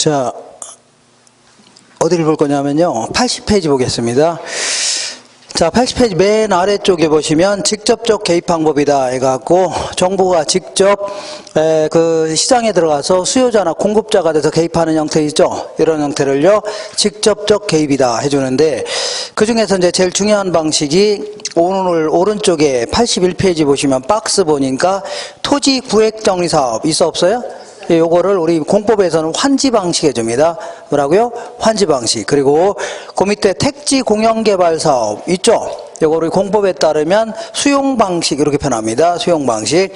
자, 어디를 볼 거냐면요. 80페이지 보겠습니다. 자, 80페이지 맨 아래쪽에 보시면 직접적 개입 방법이다 해갖고 정부가 직접 그 시장에 들어가서 수요자나 공급자가 돼서 개입하는 형태 있죠. 이런 형태를요 직접적 개입이다 해주는데, 그 중에서 이제 제일 중요한 방식이 오늘 오른쪽에 81페이지 보시면 박스 보니까 토지 구획 정리 사업 있어 없어요? 요거를 우리 공법에서는 환지 방식 해줍니다. 뭐라고요? 환지 방식. 그리고 그 밑에 택지 공영 개발 사업 있죠? 요거를 공법에 따르면 수용 방식 이렇게 표현합니다. 수용 방식.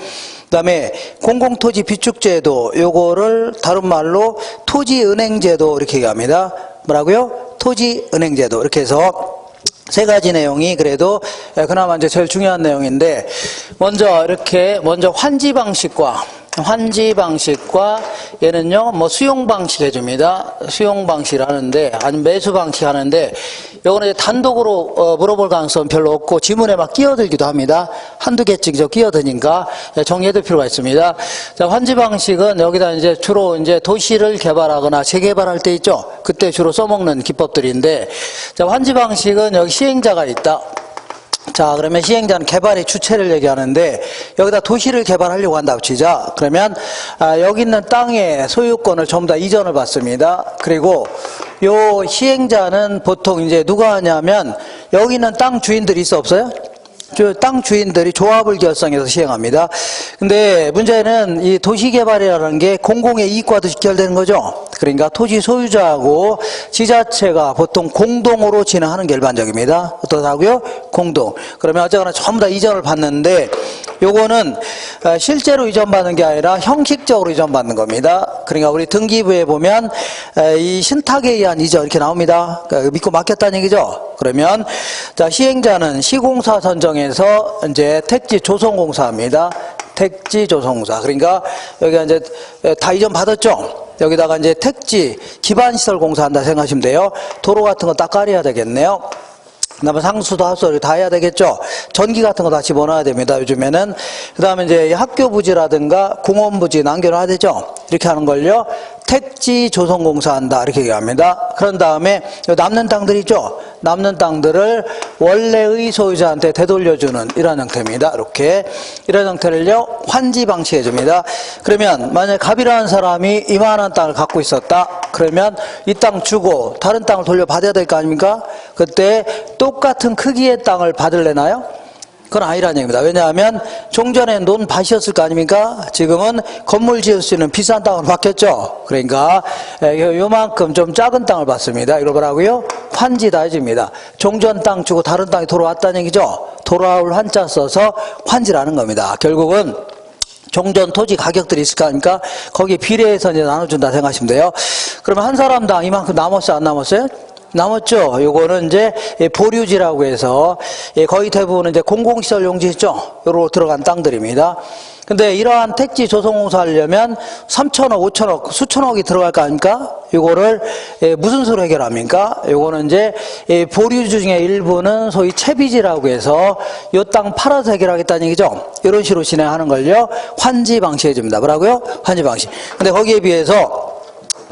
그다음에 공공토지 비축제도, 요거를 다른 말로 토지은행제도 이렇게 얘기합니다. 뭐라고요? 토지은행제도. 이렇게 해서 세 가지 내용이 그래도 그나마 이제 제일 중요한 내용인데, 먼저 환지 방식과 얘는요 뭐 수용 방식 해줍니다. 수용 방식을 하는데, 아니면 매수 방식 하는데, 요거는 단독으로 물어볼 가능성은 별로 없고 지문에 막 끼어들기도 합니다. 한두 개씩 끼어드니까 정리해둘 필요가 있습니다. 자, 환지 방식은 여기다 이제 주로 이제 도시를 개발하거나 재개발할 때 있죠. 그때 주로 써먹는 기법들인데, 자, 환지 방식은 여기 시행자가 있다. 자, 그러면 시행자는 개발의 주체를 얘기하는데, 여기다 도시를 개발하려고 한다고 치자. 그러면 여기 있는 땅의 소유권을 전부 다 이전을 받습니다. 그리고 요 시행자는 보통 이제 누가 하냐면, 여기 있는 땅 주인들이 있어 없어요? 땅 주인들이 조합을 결성해서 시행합니다. 근데 문제는 이 도시개발이라는 게 공공의 이익과도 직결되는 거죠. 그러니까 토지 소유자하고 지자체가 보통 공동으로 진행하는 게 일반적입니다. 어떠하고요? 공동. 그러면 어쨌거나 전부 다 이전을 받는데, 요거는 실제로 이전받는 게 아니라 형식적으로 이전받는 겁니다. 그러니까 우리 등기부에 보면 이 신탁에 의한 이전 이렇게 나옵니다. 그러니까 믿고 맡겼다는 얘기죠. 그러면 자, 시행자는 시공사 선정해서 이제 택지 조성공사입니다. 택지 조성공사. 그러니까 여기가 이제 다 이전 받았죠. 여기다가 이제 택지 기반시설 공사한다 생각하시면 돼요. 도로 같은 거 딱 깔아야 되겠네요. 그다음에 상수도 하수도 다 해야 되겠죠. 전기 같은 거 다 집어넣어야 됩니다. 요즘에는. 그다음에 이제 학교 부지라든가 공원 부지 남겨놔야 되죠. 이렇게 하는 걸요 택지 조성공사한다 이렇게 얘기합니다. 그런 다음에 남는 땅들 있죠. 남는 땅들을 원래의 소유자한테 되돌려주는 이런 형태입니다. 이런 형태를요 환지 방식 해줍니다. 그러면 만약에 갑이라는 사람이 이만한 땅을 갖고 있었다. 그러면 이 땅 주고 다른 땅을 돌려받아야 될 거 아닙니까? 그때 똑같은 크기의 땅을 받을래나요? 그건 아니라는 얘기입니다. 왜냐하면 종전에 논 밭이었을 거 아닙니까? 지금은 건물 지을 수 있는 비싼 땅으로 바뀌었죠. 그러니까 요만큼 좀 작은 땅을 받습니다. 이걸 뭐라고요? 환지다 해줍니다. 종전 땅 주고 다른 땅이 돌아왔다는 얘기죠. 돌아올 환자 써서 환지라는 겁니다. 결국은 종전 토지 가격들이 있을 거 아닙니까? 거기에 비례해서 이제 나눠준다 생각하시면 돼요. 그러면 한 사람당 이만큼 남았어요? 안 남았어요? 남았죠. 요거는 이제 보류지라고 해서 거의 대부분은 이제 공공시설 용지 있죠. 요로 들어간 땅들입니다. 근데 이러한 택지 조성공사 하려면 3천억, 5천억, 수천억이 들어갈 거 아닙니까? 요거를 무슨 수로 해결합니까? 요거는 이제 보류지 중에 일부는 소위 채비지라고 해서 요 땅 팔아서 해결하겠다는 얘기죠. 이런 식으로 진행하는 걸요 환지 방식 해줍니다. 뭐라고요? 환지 방식. 근데 거기에 비해서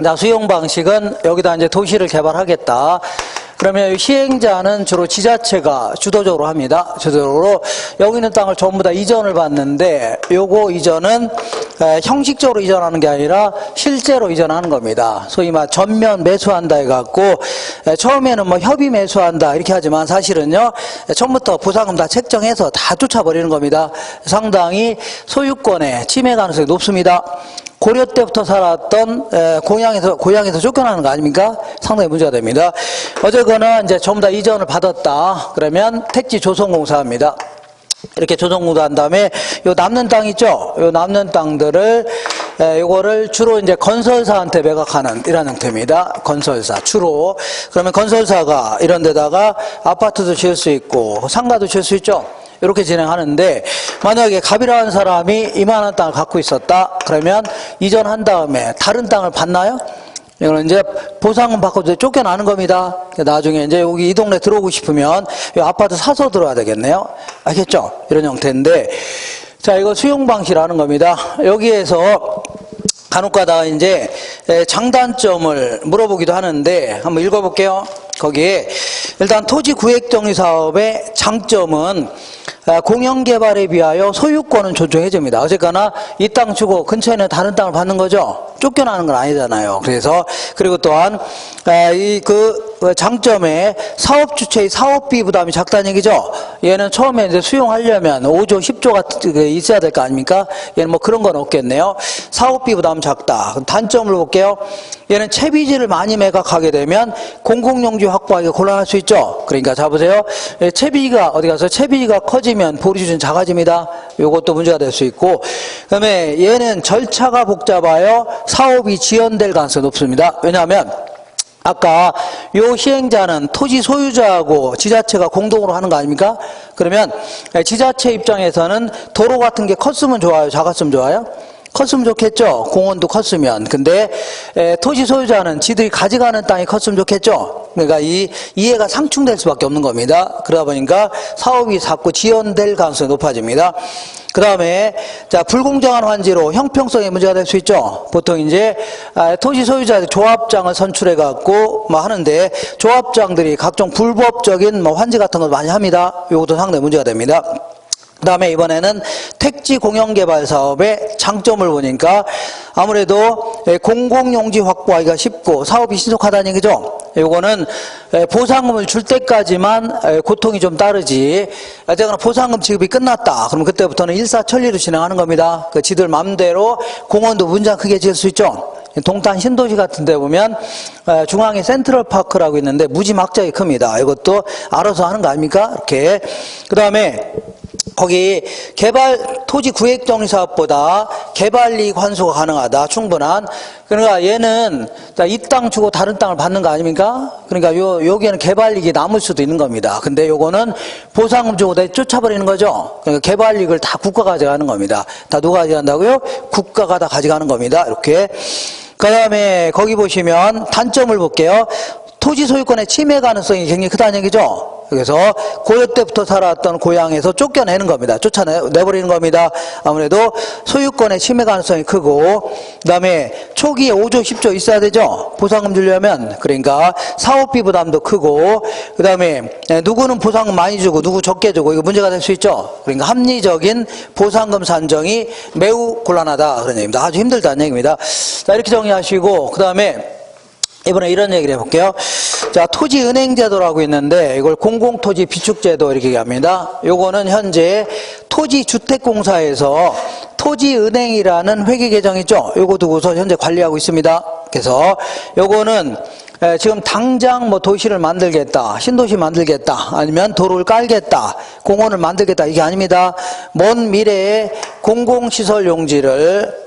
자, 수용 방식은 여기다 이제 도시를 개발하겠다. 그러면 시행자는 주로 지자체가 주도적으로 합니다. 주도적으로 여기 있는 땅을 전부 다 이전을 받는데, 요거 이전은 형식적으로 이전하는 게 아니라 실제로 이전하는 겁니다. 소위 막 전면 매수한다 해갖고 처음에는 뭐 협의 매수한다 이렇게 하지만 사실은요 처음부터 보상금 다 책정해서 다 쫓아버리는 겁니다. 상당히 소유권의 침해 가능성이 높습니다. 고려 때부터 살았던 고향에서 쫓겨나는 거 아닙니까? 상당히 문제가 됩니다. 어쨌거나 이제 전부 다 이전을 받았다. 그러면 택지 조성공사입니다. 이렇게 조성공사한 다음에 요 남는 땅 있죠? 요 남는 땅들을 요거를 주로 이제 건설사한테 매각하는 이런 형태입니다. 건설사 주로. 그러면 건설사가 이런 데다가 아파트도 지을 수 있고 상가도 지을 수 있죠. 이렇게 진행하는데, 만약에 갑이라는 사람이 이만한 땅을 갖고 있었다. 그러면 이전한 다음에 다른 땅을 받나요? 이거는 이제 보상금 받고 쫓겨나는 겁니다. 나중에 이제 여기 이 동네 들어오고 싶으면 이 아파트 사서 들어와야 되겠네요. 알겠죠? 이런 형태인데, 자, 이거 수용 방식이라는 겁니다. 여기에서 간혹가다 이제 장단점을 물어보기도 하는데 한번 읽어볼게요. 거기에 일단 토지구획정리 사업의 장점은 공영개발에 비하여 소유권은 존중해줍니다. 어쨌거나 이 땅 주고 근처에 있는 다른 땅을 받는 거죠. 쫓겨나는 건 아니잖아요. 그래서 그리고 또한 장점에 사업 주체의 사업비 부담이 작다는 얘기죠. 얘는 처음에 이제 수용하려면 5조, 10조가 있어야 될 거 아닙니까? 얘는 뭐 그런 건 없겠네요. 사업비 부담 작다. 그럼 단점을 볼게요. 얘는 채비지를 많이 매각하게 되면 공공용지 확보하기가 곤란할 수 있죠. 그러니까 자 보세요. 채비지가 어디 가서 채비지가 커지면 보리수준 작아집니다. 요것도 문제가 될 수 있고, 그다음에 얘는 절차가 복잡하여 사업이 지연될 가능성이 높습니다. 왜냐하면 아까 요 시행자는 토지 소유자하고 지자체가 공동으로 하는 거 아닙니까? 그러면 지자체 입장에서는 도로 같은 게 컸으면 좋아요, 작았으면 좋아요? 컸으면 좋겠죠. 공원도 컸으면. 근데 토지 소유자는 지들이 가져가는 땅이 컸으면 좋겠죠. 그러니까 이 이해가 상충될 수밖에 없는 겁니다. 그러다 보니까 사업이 자꾸 지연될 가능성이 높아집니다. 그 다음에 자 불공정한 환지로 형평성에 문제가 될 수 있죠. 보통 이제 토지 소유자 조합장을 선출해 갖고 뭐 하는데 조합장들이 각종 불법적인 뭐 환지 같은 걸 많이 합니다. 이것도 상당히 문제가 됩니다. 그 다음에 이번에는 택지 공영개발 사업의 장점을 보니까 아무래도 공공용지 확보하기가 쉽고 사업이 신속하다는 얘기죠. 요거는 보상금을 줄 때까지만 고통이 좀 따르지, 어쨌거나 보상금 지급이 끝났다 그러면 그때부터는 일사천리로 진행하는 겁니다. 그 지들 맘대로 공원도 문장 크게 지을 수 있죠. 동탄 신도시 같은 데 보면 중앙에 센트럴파크라고 있는데 무지막지하게 큽니다. 이것도 알아서 하는 거 아닙니까? 이렇게. 그 다음에 거기 토지 구획정리 사업보다 개발이익 환수가 가능하다. 충분한. 그러니까 얘는 이 땅 주고 다른 땅을 받는 거 아닙니까? 그러니까 여기에는 개발이익이 남을 수도 있는 겁니다. 근데 요거는 보상금 주고 쫓아버리는 거죠. 그러니까 개발이익을 다 국가가 가져가는 겁니다. 다 누가 가져간다고요? 국가가 다 가져가는 겁니다. 이렇게. 그 다음에 거기 보시면 단점을 볼게요. 토지 소유권의 침해 가능성이 굉장히 크다는 얘기죠. 그래서 고려 때부터 살아왔던 고향에서 쫓겨내는 겁니다. 쫓아내버리는 겁니다. 아무래도 소유권의 침해 가능성이 크고, 그 다음에 초기에 5조, 10조 있어야 되죠. 보상금 주려면. 그러니까 사업비 부담도 크고, 그 다음에 누구는 보상금 많이 주고 누구 적게 주고 이거 문제가 될 수 있죠. 그러니까 합리적인 보상금 산정이 매우 곤란하다 그런 얘기입니다. 아주 힘들다는 얘기입니다. 자, 이렇게 정리하시고 그 다음에 이번에 이런 얘기를 해볼게요. 자, 토지은행제도라고 있는데 이걸 공공토지 비축제도 이렇게 얘기합니다. 요거는 현재 토지주택공사에서 토지은행이라는 회계계정 있죠. 요거 두고서 현재 관리하고 있습니다. 그래서 요거는 지금 당장 뭐 도시를 만들겠다, 신도시 만들겠다, 아니면 도로를 깔겠다, 공원을 만들겠다 이게 아닙니다. 먼 미래에 공공시설 용지를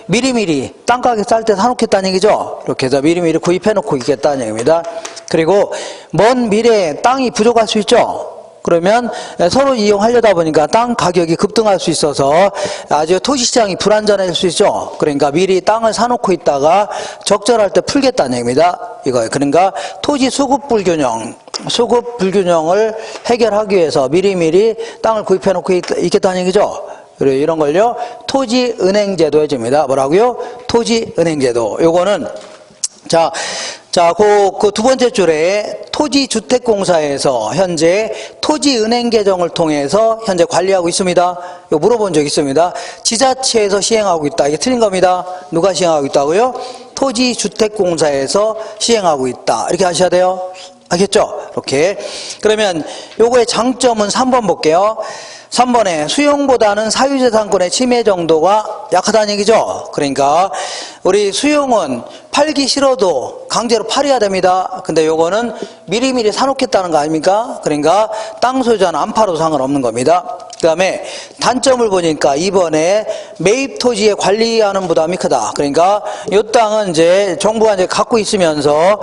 미리미리 땅가격 쌀 때 사놓겠다는 얘기죠. 이렇게 해서 미리미리 구입해놓고 있겠다는 얘기입니다. 그리고 먼 미래에 땅이 부족할 수 있죠. 그러면 서로 이용하려다 보니까 땅 가격이 급등할 수 있어서 아주 토지시장이 불안전할 수 있죠. 그러니까 미리 땅을 사놓고 있다가 적절할 때 풀겠다는 얘기입니다. 이거예요. 그러니까 토지 수급 불균형을 해결하기 위해서 미리미리 땅을 구입해놓고 있겠다는 얘기죠. 그리고 이런 걸요, 토지은행제도 해줍니다. 뭐라고요? 토지은행제도. 요거는, 그 두 번째 줄에 토지주택공사에서 현재 토지은행 계정을 통해서 현재 관리하고 있습니다. 이거 물어본 적 있습니다. 지자체에서 시행하고 있다. 이게 틀린 겁니다. 누가 시행하고 있다고요? 토지주택공사에서 시행하고 있다. 이렇게 하셔야 돼요. 알겠죠? 이렇게. 그러면 요거의 장점은 3번 볼게요. 3번에 수용보다는 사유재산권의 침해 정도가 약하다는 얘기죠. 그러니까 우리 수용은 팔기 싫어도 강제로 팔아야 됩니다. 근데 요거는 미리미리 사놓겠다는 거 아닙니까? 그러니까 땅 소유자는 안 팔아도 상관없는 겁니다. 그 다음에 단점을 보니까 2번에 매입 토지에 관리하는 부담이 크다. 그러니까 이 땅은 이제 정부가 이제 갖고 있으면서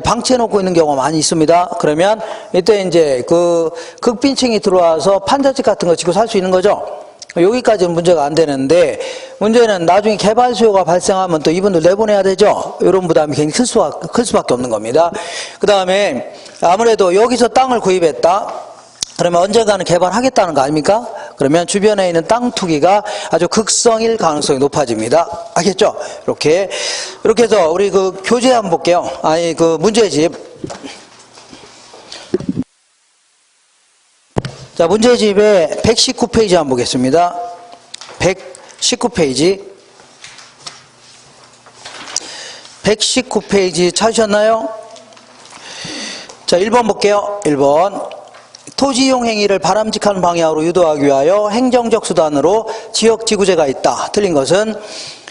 방치해 놓고 있는 경우가 많이 있습니다. 그러면 이때 이제 그 극빈층이 들어와서 판자집 같은 거 짓고 살 수 있는 거죠. 여기까지는 문제가 안 되는데, 문제는 나중에 개발 수요가 발생하면 또 이분들 내보내야 되죠. 이런 부담이 굉장히 클 수밖에 없는 겁니다. 그 다음에 아무래도 여기서 땅을 구입했다. 그러면 언젠가는 개발하겠다는 거 아닙니까? 그러면 주변에 있는 땅 투기가 아주 극성일 가능성이 높아집니다. 알겠죠? 이렇게 해서 우리 그 교재 한번 볼게요. 아니, 그 문제집. 자, 문제집에 119페이지 한번 보겠습니다. 119페이지. 119페이지 찾으셨나요? 자, 1번 볼게요. 1번. 토지이용 행위를 바람직한 방향으로 유도하기 위하여 행정적 수단으로 지역지구제가 있다. 틀린 것은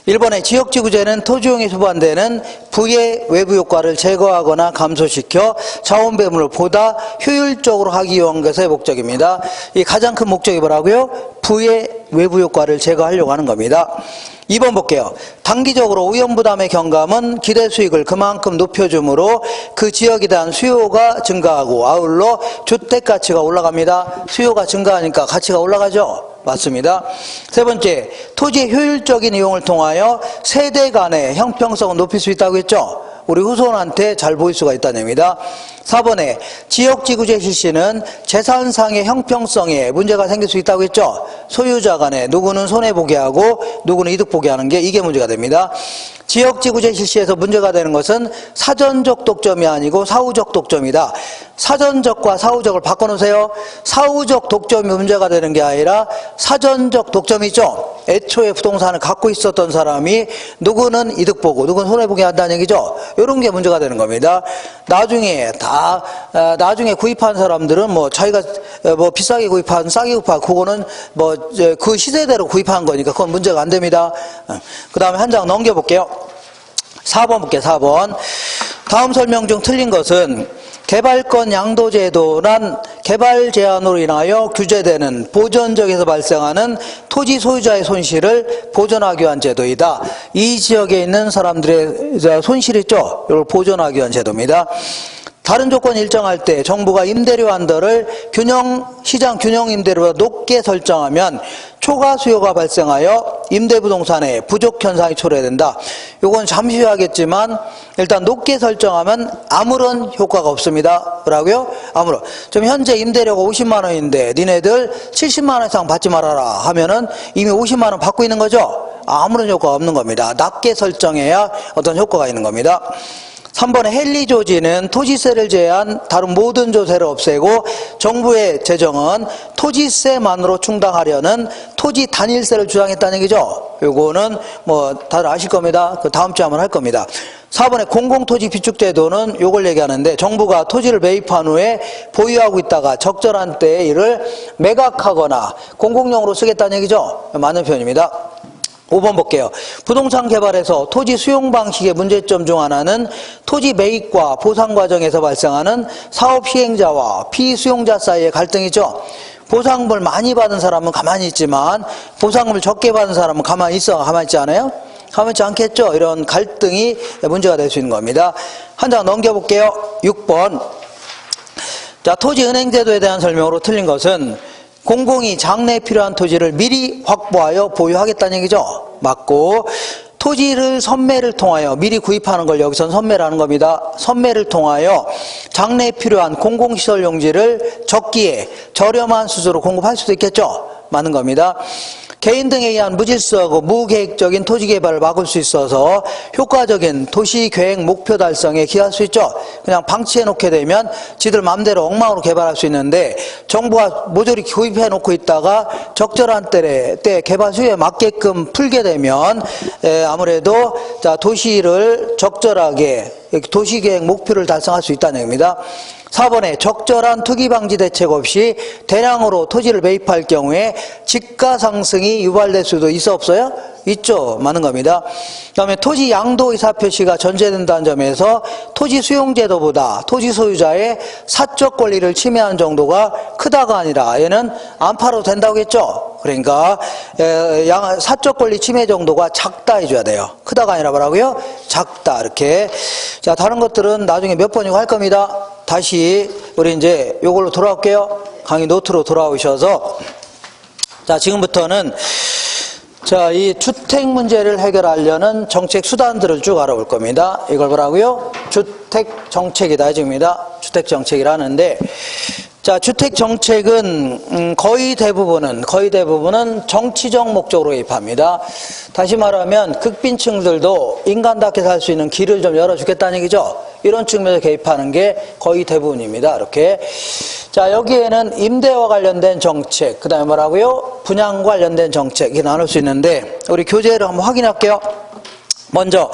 1번의 지역지구제는 토지이용에 수반되는 부의 외부 효과를 제거하거나 감소시켜 자원 배분을 보다 효율적으로 하기 위한 것의 목적입니다. 이 가장 큰 목적이 뭐라고요? 부의 외부 효과를 제거하려고 하는 겁니다. 2번 볼게요. 단기적으로 오염부담의 경감은 기대 수익을 그만큼 높여주므로 그 지역에 대한 수요가 증가하고 아울러 주택 가치가 올라갑니다. 수요가 증가하니까 가치가 올라가죠. 맞습니다. 세 번째, 토지의 효율적인 이용을 통하여 세대 간의 형평성을 높일 수 있다고 했죠. 우리 후손한테 잘 보일 수가 있다는 얘기입니다. 4번에 지역지구제 실시는 재산상의 형평성에 문제가 생길 수 있다고 했죠. 소유자 간에 누구는 손해보게 하고 누구는 이득보게 하는 게 이게 문제가 됩니다. 지역지구제 실시에서 문제가 되는 것은 사전적 독점이 아니고 사후적 독점이다. 사전적과 사후적을 바꿔놓으세요. 사후적 독점이 문제가 되는 게 아니라 사전적 독점이죠. 애초에 부동산을 갖고 있었던 사람이 누구는 이득보고 누구는 손해보게 한다는 얘기죠. 이런 게 문제가 되는 겁니다. 나중에 구입한 사람들은 뭐 자기가 뭐 비싸게 구입한 싸게 구입한 그거는 뭐 그 시세대로 구입한 거니까 그건 문제가 안 됩니다. 그 다음에 한 장 넘겨볼게요. 4번 볼게요. 4번. 다음 설명 중 틀린 것은 개발권 양도제도란 개발 제한으로 인하여 규제되는 보전적에서 발생하는 토지 소유자의 손실을 보전하기 위한 제도이다. 이 지역에 있는 사람들의 손실 있죠? 이걸 보전하기 위한 제도입니다. 다른 조건이 일정할 때 정부가 임대료 한도를 시장 균형 임대료보다 높게 설정하면 초과 수요가 발생하여 임대부동산에 부족 현상이 초래된다. 이건 잠시 후에 하겠지만 일단 높게 설정하면 아무런 효과가 없습니다. 뭐라고요? 아무런. 지금 현재 임대료가 50만 원인데 니네들 70만 원 이상 받지 말아라 하면은 이미 50만 원 받고 있는 거죠? 아무런 효과가 없는 겁니다. 낮게 설정해야 어떤 효과가 있는 겁니다. 3번의 헨리 조지는 토지세를 제외한 다른 모든 조세를 없애고 정부의 재정은 토지세만으로 충당하려는 토지 단일세를 주장했다는 얘기죠. 요거는 뭐 다들 아실 겁니다. 그 다음 주에 한번 할 겁니다. 4번의 공공토지 비축제도는 요걸 얘기하는데 정부가 토지를 매입한 후에 보유하고 있다가 적절한 때에 이를 매각하거나 공공용으로 쓰겠다는 얘기죠. 맞는 표현입니다. 5번 볼게요. 부동산 개발에서 토지 수용 방식의 문제점 중 하나는 토지 매입과 보상 과정에서 발생하는 사업 시행자와 피수용자 사이의 갈등이죠. 보상금을 많이 받은 사람은 가만히 있지만 보상금을 적게 받은 사람은 가만히 있지 않아요? 가만히 있지 않겠죠? 이런 갈등이 문제가 될 수 있는 겁니다. 한 장 넘겨볼게요. 6번. 자, 토지은행제도에 대한 설명으로 틀린 것은 공공이 장래에 필요한 토지를 미리 확보하여 보유하겠다는 얘기죠. 맞고 토지를 선매를 통하여 미리 구입하는 걸 여기선 선매라는 겁니다. 선매를 통하여 장래에 필요한 공공시설 용지를 적기에 저렴한 수수로 공급할 수도 있겠죠. 맞는 겁니다. 개인 등에 의한 무질서하고 무계획적인 토지 개발을 막을 수 있어서 효과적인 도시계획 목표 달성에 기여할 수 있죠. 그냥 방치해 놓게 되면 지들 마음대로 엉망으로 개발할 수 있는데 정부가 모조리 구입해 놓고 있다가 적절한 때 개발 수요에 맞게끔 풀게 되면 아무래도 도시를 적절하게 도시계획 목표를 달성할 수 있다는 얘기입니다. 4번에 적절한 투기방지 대책 없이 대량으로 토지를 매입할 경우에 집가 상승이 유발될 수도 있어 없어요? 있죠. 많은 겁니다. 그 다음에 토지 양도 의사 표시가 전제된다는 점에서 토지 수용제도보다 토지 소유자의 사적 권리를 침해하는 정도가 크다가 아니라 얘는 안 팔아도 된다고 했죠. 그러니까 사적 권리 침해 정도가 작다 해줘야 돼요. 크다가 아니라 뭐라고요? 작다. 이렇게. 자, 다른 것들은 나중에 몇 번이고 할 겁니다. 다시 우리 이제 요걸로 돌아올게요. 강의 노트로 돌아오셔서 자, 지금부터는 자, 이 주택 문제를 해결하려는 정책 수단들을 쭉 알아볼 겁니다. 이걸 뭐라고요? 주택 정책이다 해줍니다. 주택 정책이라는데 자, 주택 정책은 거의 대부분은 정치적 목적으로 개입합니다. 다시 말하면 극빈층들도 인간답게 살 수 있는 길을 좀 열어주겠다는 얘기죠. 이런 측면에서 개입하는 게 거의 대부분입니다. 이렇게. 자, 여기에는 임대와 관련된 정책, 그 다음에 뭐라고요? 분양과 관련된 정책, 이렇게 나눌 수 있는데, 우리 교재를 한번 확인할게요. 먼저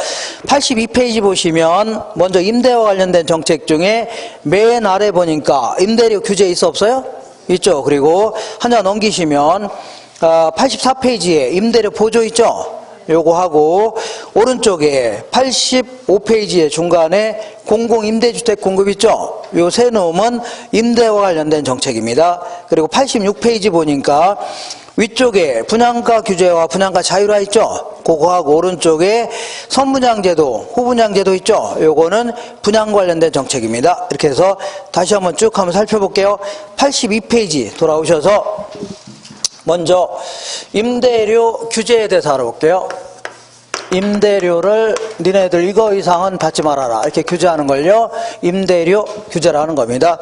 82페이지 보시면 먼저 임대와 관련된 정책 중에 맨 아래 보니까 임대료 규제 있어 없어요? 있죠. 그리고 한 장 넘기시면 84페이지에 임대료 보조 있죠. 요거 하고 오른쪽에 85페이지에 중간에 공공임대주택 공급 있죠. 요 세 놈은 임대와 관련된 정책입니다. 그리고 86페이지 보니까 위쪽에 분양가 규제와 분양가 자율화 있죠. 그거하고 오른쪽에 선분양제도, 후분양제도 있죠. 요거는 분양 관련된 정책입니다. 이렇게 해서 다시 한번 쭉 한번 살펴볼게요. 82페이지 돌아오셔서 먼저 임대료 규제에 대해서 알아볼게요. 임대료를 니네들 이거 이상은 받지 말아라 이렇게 규제하는 걸요 임대료 규제라는 겁니다.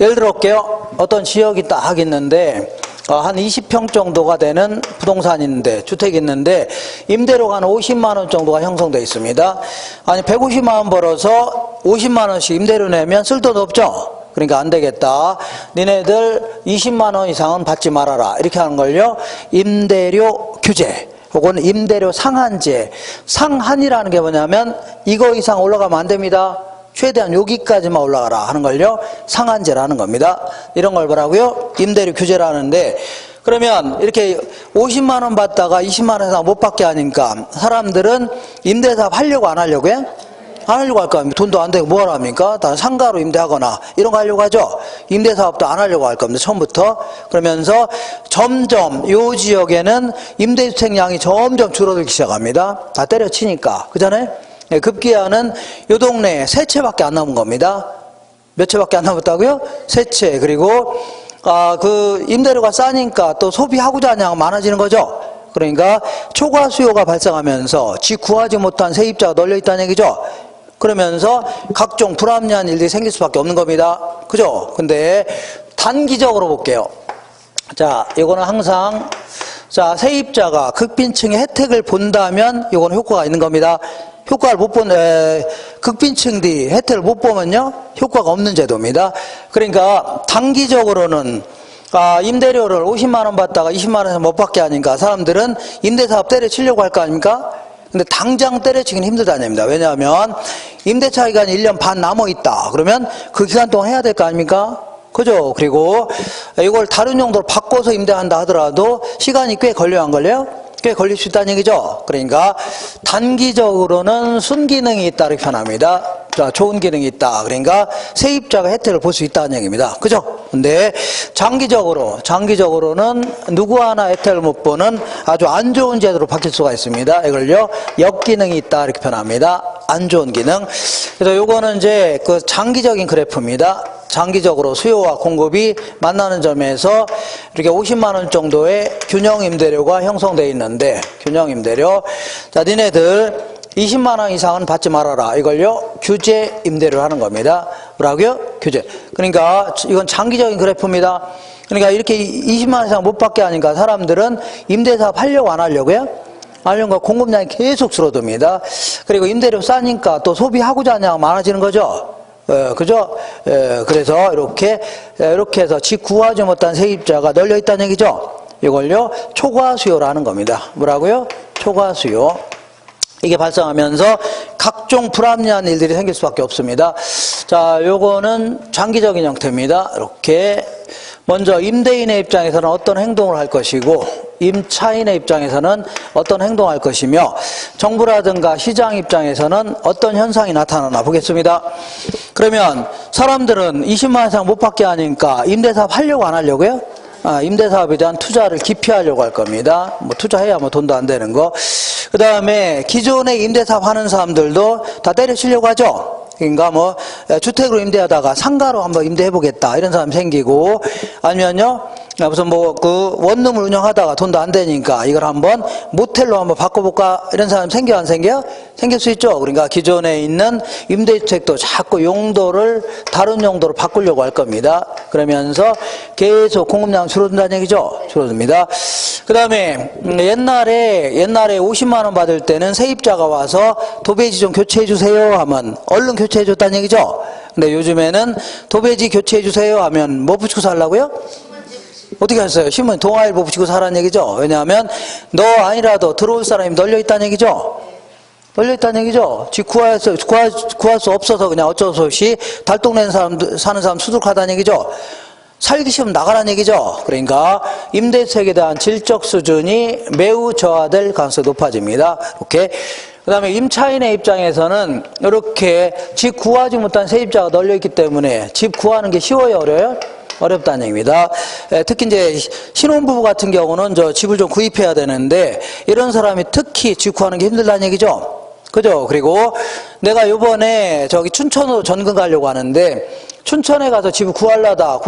예를 들어 볼게요. 어떤 지역이 딱 있는데 한 20평 정도가 되는 부동산이 있는데, 주택이 있는데, 임대료가 한 50만원 정도가 형성되어 있습니다. 아니, 150만원 벌어서 50만원씩 임대료 내면 쓸 돈 없죠? 그러니까 안 되겠다. 니네들 20만원 이상은 받지 말아라. 이렇게 하는 걸요. 임대료 규제. 혹은 임대료 상한제. 상한이라는 게 뭐냐면, 이거 이상 올라가면 안 됩니다. 최대한 여기까지만 올라가라 하는 걸요 상한제라는 겁니다. 이런 걸 뭐라고요? 임대료 규제라는데, 그러면 이렇게 50만 원 받다가 20만 원 이상 못 받게 하니까 사람들은 임대사업 하려고 안 하려고요? 안 하려고 할 거 아닙니까? 돈도 안 되고 뭐하러 합니까? 다 상가로 임대하거나 이런 거 하려고 하죠. 임대사업도 안 하려고 할 겁니다. 처음부터. 그러면서 점점 요 지역에는 임대주택량이 점점 줄어들기 시작합니다. 다 때려치니까. 그잖아요? 급기야는 요 동네에 3채밖에 안 남은 겁니다. 몇 채밖에 안 남았다고요? 3채. 그리고 그 임대료가 싸니까 또 소비하고자 하는 양은 많아지는 거죠. 그러니까 초과 수요가 발생하면서 지 구하지 못한 세입자가 널려 있다는 얘기죠. 그러면서 각종 불합리한 일들이 생길 수밖에 없는 겁니다. 그죠? 근데 단기적으로 볼게요. 자, 이거는 항상 자, 세입자가 극빈층의 혜택을 본다면 이거는 효과가 있는 겁니다. 효과를 못 보는 극빈층들이 혜택을 못 보면요 효과가 없는 제도입니다. 그러니까 단기적으로는 임대료를 50만 원 받다가 20만 원에서 못 받게 하니까 사람들은 임대사업 때려치려고 할 거 아닙니까? 근데 당장 때려치기는 힘들다는 얘기입니다. 왜냐하면 임대차 기간이 1년 반 남아 있다. 그러면 그 기간 동안 해야 될 거 아닙니까? 그죠? 그리고 이걸 다른 용도로 바꿔서 임대한다 하더라도 시간이 꽤 걸려요, 안 걸려요? 꽤 걸릴 수 있다는 얘기죠. 그러니까 단기적으로는 순기능이 있다 이렇게 표현합니다. 자, 좋은 기능이 있다. 그러니까 세입자가 혜택을 볼 수 있다는 얘기입니다. 그죠? 근데 장기적으로는 누구 하나 혜택을 못 보는 아주 안 좋은 제도로 바뀔 수가 있습니다. 이걸요 역기능이 있다 이렇게 표현합니다. 안 좋은 기능. 그래서 요거는 이제 그 장기적인 그래프입니다. 장기적으로 수요와 공급이 만나는 점에서 이렇게 50만 원 정도의 균형 임대료가 형성되어 있는데, 균형 임대료. 자, 니네들 20만 원 이상은 받지 말아라. 이걸요 규제 임대료를 하는 겁니다. 뭐라고요? 규제. 그러니까 이건 장기적인 그래프입니다. 그러니까 이렇게 20만 원 이상 못 받게 하니까 사람들은 임대사업 하려고 안 하려고요? 하려고 공급량이 계속 줄어듭니다. 그리고 임대료 싸니까 또 소비하고자 하는 양이 많아지는 거죠. 그죠? 그래서 이렇게 해서 집 구하지 못한 세입자가 널려 있다는 얘기죠. 이걸요 초과 수요라는 겁니다. 뭐라고요? 초과 수요. 이게 발생하면서 각종 불합리한 일들이 생길 수밖에 없습니다. 자, 요거는 장기적인 형태입니다. 이렇게 먼저 임대인의 입장에서는 어떤 행동을 할 것이고 임차인의 입장에서는 어떤 행동을 할 것이며 정부라든가 시장 입장에서는 어떤 현상이 나타나나 보겠습니다. 그러면 사람들은 20만 원 이상 못 받게 하니까 임대사업 하려고 안 하려고요? 임대사업에 대한 투자를 기피하려고 할 겁니다. 뭐 투자해야 뭐 돈도 안 되는 거. 그 다음에 기존에 임대사업 하는 사람들도 다 때려치려고 하죠. 그러니까 뭐 주택으로 임대하다가 상가로 한번 임대해보겠다 이런 사람이 생기고, 아니면요 무슨 뭐 그 원룸을 운영하다가 돈도 안 되니까 이걸 한번 모텔로 한번 바꿔볼까 이런 사람 생겨 안 생겨? 생길 수 있죠. 그러니까 기존에 있는 임대주택도 자꾸 용도를 다른 용도로 바꾸려고 할 겁니다. 그러면서 계속 공급량 줄어든다는 얘기죠. 줄어듭니다. 그 다음에 옛날에 50만 원 받을 때는 세입자가 와서 도배지 좀 교체해 주세요 하면 얼른 교체해 줬다는 얘기죠. 근데 요즘에는 도배지 교체해 주세요 하면 뭐 붙이고 살라고요? 어떻게 하셨어요? 신문 동아일보 붙이고 사라는 얘기죠. 왜냐하면 너 아니라도 들어올 사람이 널려 있다는 얘기죠. 널려 있다는 얘기죠. 집 구할 수 없어서 그냥 어쩔 수 없이 달동네는 사는 사람 수두룩하다는 얘기죠. 살기 싫으면 나가라는 얘기죠. 그러니까 임대주택에 대한 질적 수준이 매우 저하될 가능성이 높아집니다. 이렇게. 그 다음에 임차인의 입장에서는 이렇게 집 구하지 못한 세입자가 널려있기 때문에 집 구하는 게 쉬워요, 어려워요? 어렵다는 얘기입니다. 특히 이제 신혼부부 같은 경우는 저 집을 좀 구입해야 되는데 이런 사람이 특히 집 구하는 게 힘들다는 얘기죠. 그죠? 그리고 내가 요번에 저기 춘천으로 전근 가려고 하는데 춘천에 가서 집을 구하려다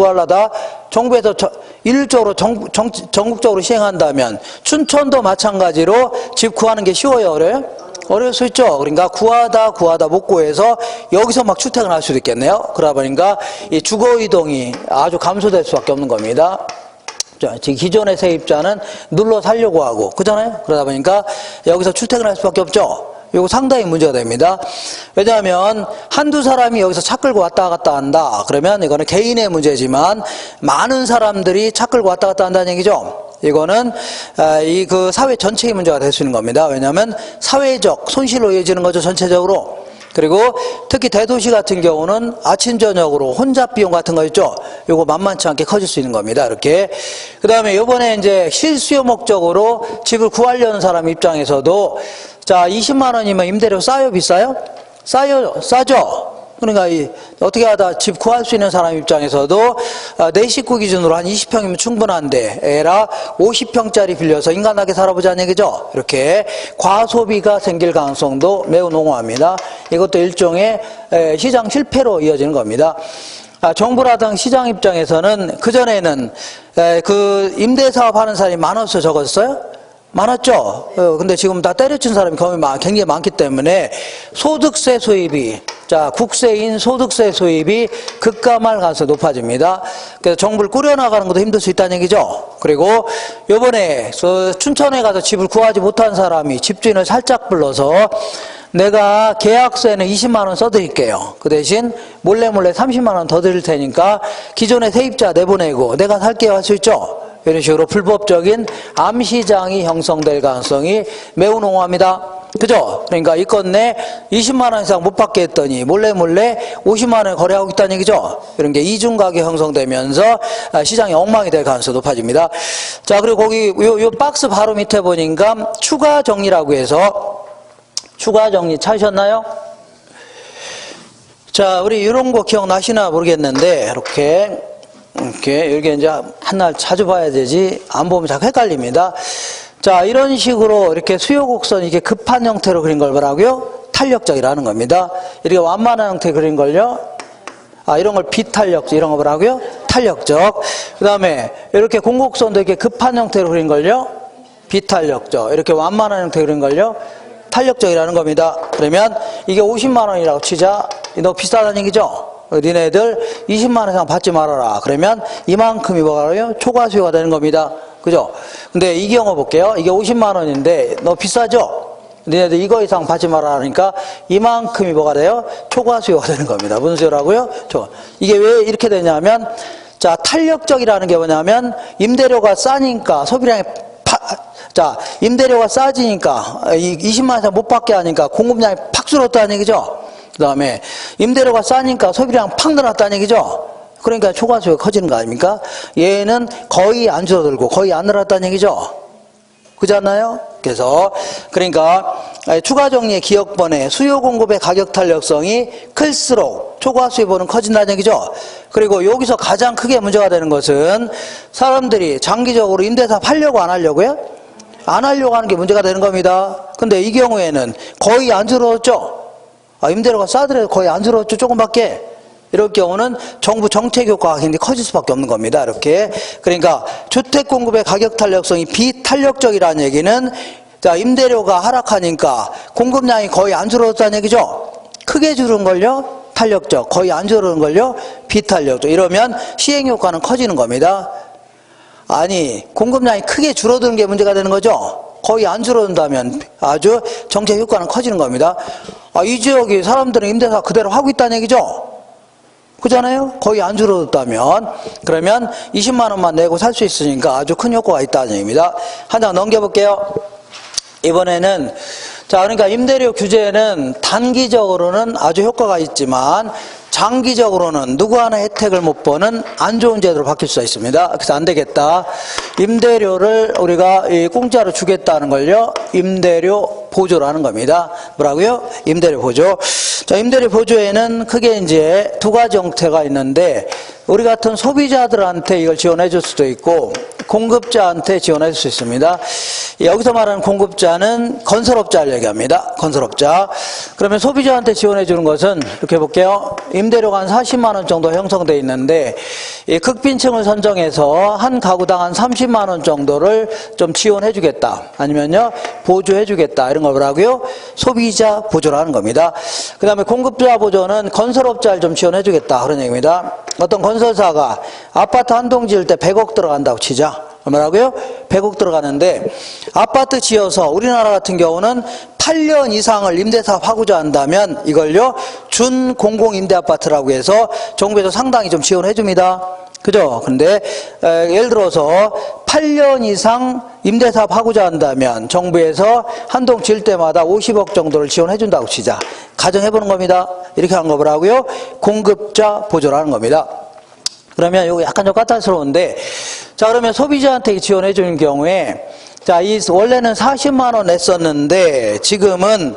정부에서 일률적으로 전국적으로 시행한다면 춘천도 마찬가지로 집 구하는 게 쉬워요, 어려워요? 어려울 수 있죠. 그러니까 구하다 못 구해서 여기서 막 출퇴근을 할 수도 있겠네요. 그러다 보니까 이 주거 이동이 아주 감소될 수밖에 없는 겁니다. 지금 기존의 세입자는 눌러 살려고 하고 그잖아요. 그러다 보니까 여기서 출퇴근할 수밖에 없죠. 이거 상당히 문제가 됩니다. 왜냐하면 한두 사람이 여기서 차 끌고 왔다 갔다 한다. 그러면 이거는 개인의 문제지만 많은 사람들이 차 끌고 왔다 갔다 한다는 얘기죠. 이거는 그 사회 전체의 문제가 될 수 있는 겁니다. 왜냐하면 사회적 손실로 이어지는 거죠, 전체적으로. 그리고 특히 대도시 같은 경우는 아침 저녁으로 혼잡 비용 같은 거 있죠. 요거 만만치 않게 커질 수 있는 겁니다. 이렇게. 그다음에 요번에 이제 실수요 목적으로 집을 구하려는 사람 입장에서도 자, 20만 원이면 임대료 싸요, 비싸요? 싸죠. 그러니까 어떻게 하다 집 구할 수 있는 사람 입장에서도 내 식구 기준으로 한 20평이면 충분한데 에라 50평짜리 빌려서 인간하게 살아보자는 얘기죠. 이렇게 과소비가 생길 가능성도 매우 농후합니다. 이것도 일종의 시장 실패로 이어지는 겁니다. 정부라든 시장 입장에서는 그전에는 그 임대사업 하는 사람이 많았어요, 적었어요? 많았죠. 근데 지금 다 때려친 사람이 굉장히 많기 때문에 소득세 수입이 국세인 소득세 수입이 급감할 가능성이 높아집니다. 그래서 정부를 꾸려나가는 것도 힘들 수 있다는 얘기죠. 그리고 요번에 춘천에 가서 집을 구하지 못한 사람이 집주인을 살짝 불러서 내가 계약서에는 20만 원 써드릴게요. 그 대신 몰래 30만 원 더 드릴 테니까 기존의 세입자 내보내고 내가 살게요 할 수 있죠. 이런 식으로 불법적인 암시장이 형성될 가능성이 매우 농후합니다. 그죠? 그러니까 이 건내 20만 원 이상 못 받게 했더니 몰래 50만 원에 거래하고 있다는 얘기죠. 이런 게 이중가격 형성되면서 시장이 엉망이 될 가능성이 높아집니다. 자, 그리고 거기 요 박스 바로 밑에 보니까 추가 정리라고 해서 추가 정리 찾으셨나요? 자, 우리 이런 거 기억나시나 모르겠는데 이렇게 이게 이제 한날 자주 봐야 되지 안 보면 자꾸 헷갈립니다. 자, 이런 식으로 이렇게 수요 곡선이 이렇게 급한 형태로 그린 걸 뭐라고요? 탄력적이라는 겁니다. 이렇게 완만한 형태 그린 걸요? 이런 걸 비탄력적, 이런 거 뭐라고요? 탄력적. 그 다음에 이렇게 공곡선도 이렇게 급한 형태로 그린 걸요? 비탄력적. 이렇게 완만한 형태 그린 걸요? 탄력적이라는 겁니다. 그러면 이게 50만 원이라고 치자. 너무 비싸다는 얘기죠? 니네들 20만 원 이상 받지 말아라. 그러면 이만큼이 뭐가요? 초과 수요가 되는 겁니다. 그죠? 근데 이 경우 볼게요. 이게 50만 원인데 너무 비싸죠? 니네들 이거 이상 받지 말아라 하니까 이만큼이 뭐가 돼요? 초과 수요가 되는 겁니다. 무슨 수요라고요? 이게 왜 이렇게 되냐면 자, 탄력적이라는 게 뭐냐면 임대료가 싸니까 소비량이 임대료가 싸지니까 20만 원 이상 못 받게 하니까 공급량이 팍 줄었다는 얘기죠. 그 다음에 임대료가 싸니까 소비량 팍 늘었다는 얘기죠. 그러니까 초과수요가 커지는 거 아닙니까? 얘는 거의 안 줄어들고 거의 안 늘었다는 얘기죠. 그렇지 않나요? 그래서 그러니까 추가 정리의 기억번에 수요 공급의 가격 탄력성이 클수록 초과 수요보는 커진다는 얘기죠. 그리고 여기서 가장 크게 문제가 되는 것은 사람들이 장기적으로 임대사 팔려고 안 하려고요? 안 하려고 하는 게 문제가 되는 겁니다. 근데 이 경우에는 거의 안 줄었죠. 임대료가 싸더라도 거의 안 줄었죠. 조금밖에. 이럴 경우는 정부 정책 효과가 굉장히 커질 수밖에 없는 겁니다. 이렇게. 그러니까 주택 공급의 가격 탄력성이 비탄력적이라는 얘기는 자, 임대료가 하락하니까 공급량이 거의 안 줄어들었다는 얘기죠. 크게 줄은 걸요 탄력적, 거의 안 줄어드는 걸요 비탄력적. 이러면 시행 효과는 커지는 겁니다. 아니, 공급량이 크게 줄어드는 게 문제가 되는 거죠. 거의 안 줄어든다면 아주 정책 효과는 커지는 겁니다. 이 지역이 사람들은 임대사 그대로 하고 있다는 얘기죠. 그잖아요. 거의 안 줄어들었다면. 그러면 20만 원만 내고 살 수 있으니까 아주 큰 효과가 있다는 얘기입니다. 한 장 넘겨볼게요. 이번에는 자, 그러니까 임대료 규제는 단기적으로는 아주 효과가 있지만 장기적으로는 누구 하나 혜택을 못 보는 안 좋은 제도로 바뀔 수가 있습니다. 그래서 안 되겠다. 임대료를 우리가 공짜로 주겠다는 걸요 임대료 보조라는 겁니다. 뭐라고요? 임대료 보조. 자, 임대료 보조에는 크게 이제 두 가지 형태가 있는데 우리 같은 소비자들한테 이걸 지원해 줄 수도 있고 공급자한테 지원해 줄 수 있습니다. 여기서 말하는 공급자는 건설업자를 얘기합니다. 건설업자. 그러면 소비자한테 지원해 주는 것은 이렇게 볼게요. 임대료가 한 40만 원 정도 형성되어 있는데 이 극빈층을 선정해서 한 가구당 한 30만 원 정도를 좀 지원해 주겠다. 아니면요 보조해 주겠다. 이런 걸 뭐라고요? 소비자 보조라는 겁니다. 그 다음에 공급자 보조는 건설업자를 좀 지원해 주겠다. 그런 얘기입니다. 어떤 건설사가 아파트 한 동 지을 때 100억 들어간다고 치자. 뭐라고요? 100억 들어가는데 아파트 지어서 우리나라 같은 경우는 8년 이상을 임대사업 하고자 한다면 이걸요 준공공임대아파트라고 해서 정부에서 상당히 좀 지원해 줍니다. 그죠? 근데 예를 들어서 8년 이상 임대사업 하고자 한다면 정부에서 한 동 지을 때마다 50억 정도를 지원해 준다고 치자. 가정해 보는 겁니다. 이렇게 한 거 뭐라고요? 공급자 보조라는 겁니다. 그러면 이거 약간 좀 까탈스러운데 자, 그러면 소비자한테 지원해 주는 경우에 자, 원래는 40만 원 냈었는데 지금은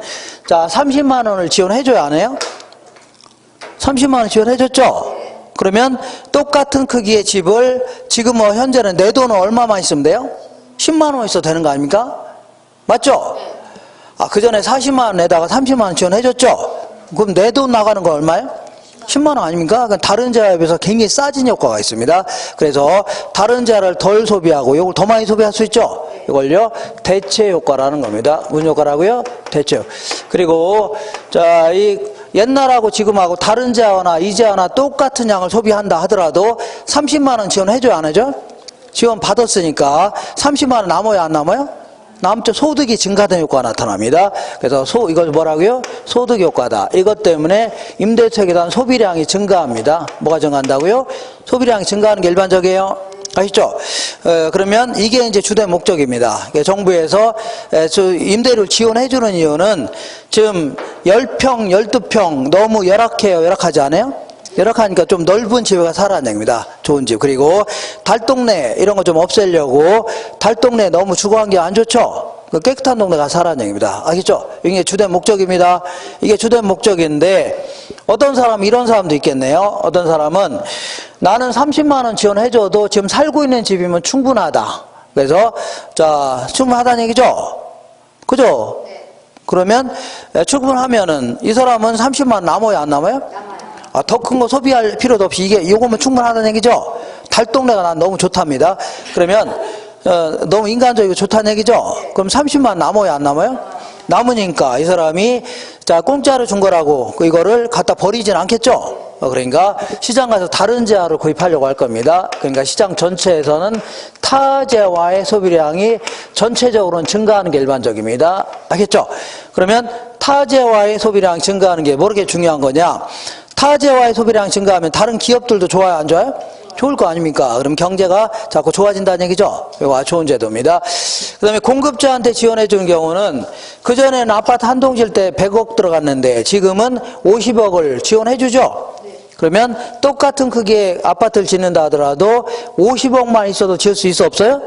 자, 30만 원을 지원해 줘야 안 해요? 30만 원 지원해 줬죠? 그러면 똑같은 크기의 집을 지금 뭐 현재는 내 돈은 얼마만 있으면 돼요? 10만 원 있어도 되는 거 아닙니까? 맞죠? 그 전에 40만 원 내다가 30만 원 지원해 줬죠? 그럼 내 돈 나가는 거 얼마예요? 10만 원 아닙니까? 다른 재화에 비해서 굉장히 싸진 효과가 있습니다. 그래서 다른 재화를 덜 소비하고 이걸 더 많이 소비할 수 있죠? 이걸요 대체 효과라는 겁니다. 무슨 효과라고요? 대체. 그리고 자, 이 옛날하고 지금하고 다른 재화나 이 재화나 똑같은 양을 소비한다 하더라도 30만 원 지원해줘야 안 해줘? 지원 받았으니까 30만 원 남아요, 안 남아요? 남쪽 소득이 증가된 효과가 나타납니다. 그래서 이걸 뭐라고요? 소득 효과다. 이것 때문에 임대차익에 대한 소비량이 증가합니다. 뭐가 증가한다고요? 소비량이 증가하는 게 일반적이에요. 아시죠? 그러면 이게 이제 주된 목적입니다. 정부에서 임대료를 지원해 주는 이유는 지금 10평, 12평 너무 열악해요. 열악하지 않아요? 열악하니까 좀 넓은 집에 살아야 됩니다. 좋은 집. 그리고 달동네 이런 거 좀 없애려고 달동네 너무 주거환경 안 좋죠? 깨끗한 동네 가서 살아야 됩니다. 아시죠? 이게 주된 목적입니다. 이게 주된 목적인데 어떤 사람은 이런 사람도 있겠네요. 어떤 사람은 나는 30만 원 지원해줘도 지금 살고 있는 집이면 충분하다. 그래서 자 충분하다는 얘기죠? 그죠? 그러면 충분하면은 이 사람은 30만 원 남아요? 안 남아요? 더 큰 거 소비할 필요도 없이 이거면 충분하다는 얘기죠. 달동네가 난 너무 좋답니다. 그러면 너무 인간적이고 좋다는 얘기죠. 그럼 30만 남아요, 안 남아요? 남으니까 이 사람이 자 공짜로 준 거라고 이거를 갖다 버리진 않겠죠. 그러니까 시장 가서 다른 재화를 구입하려고 할 겁니다. 그러니까 시장 전체에서는 타 재화의 소비량이 전체적으로는 증가하는 게 일반적입니다. 알겠죠? 그러면 타 재화의 소비량이 증가하는 게 뭐렇게 중요한 거냐? 타 재화의 소비량이 증가하면 다른 기업들도 좋아요, 안 좋아요? 좋을 거 아닙니까? 그럼 경제가 자꾸 좋아진다는 얘기죠. 이거 좋은 제도입니다. 그 다음에 공급자한테 지원해 주는 경우는 그전에는 아파트 한 동 지을 때 100억 들어갔는데 지금은 50억을 지원해 주죠. 그러면 똑같은 크기의 아파트를 짓는다 하더라도 50억만 있어도 지을 수 있어 없어요?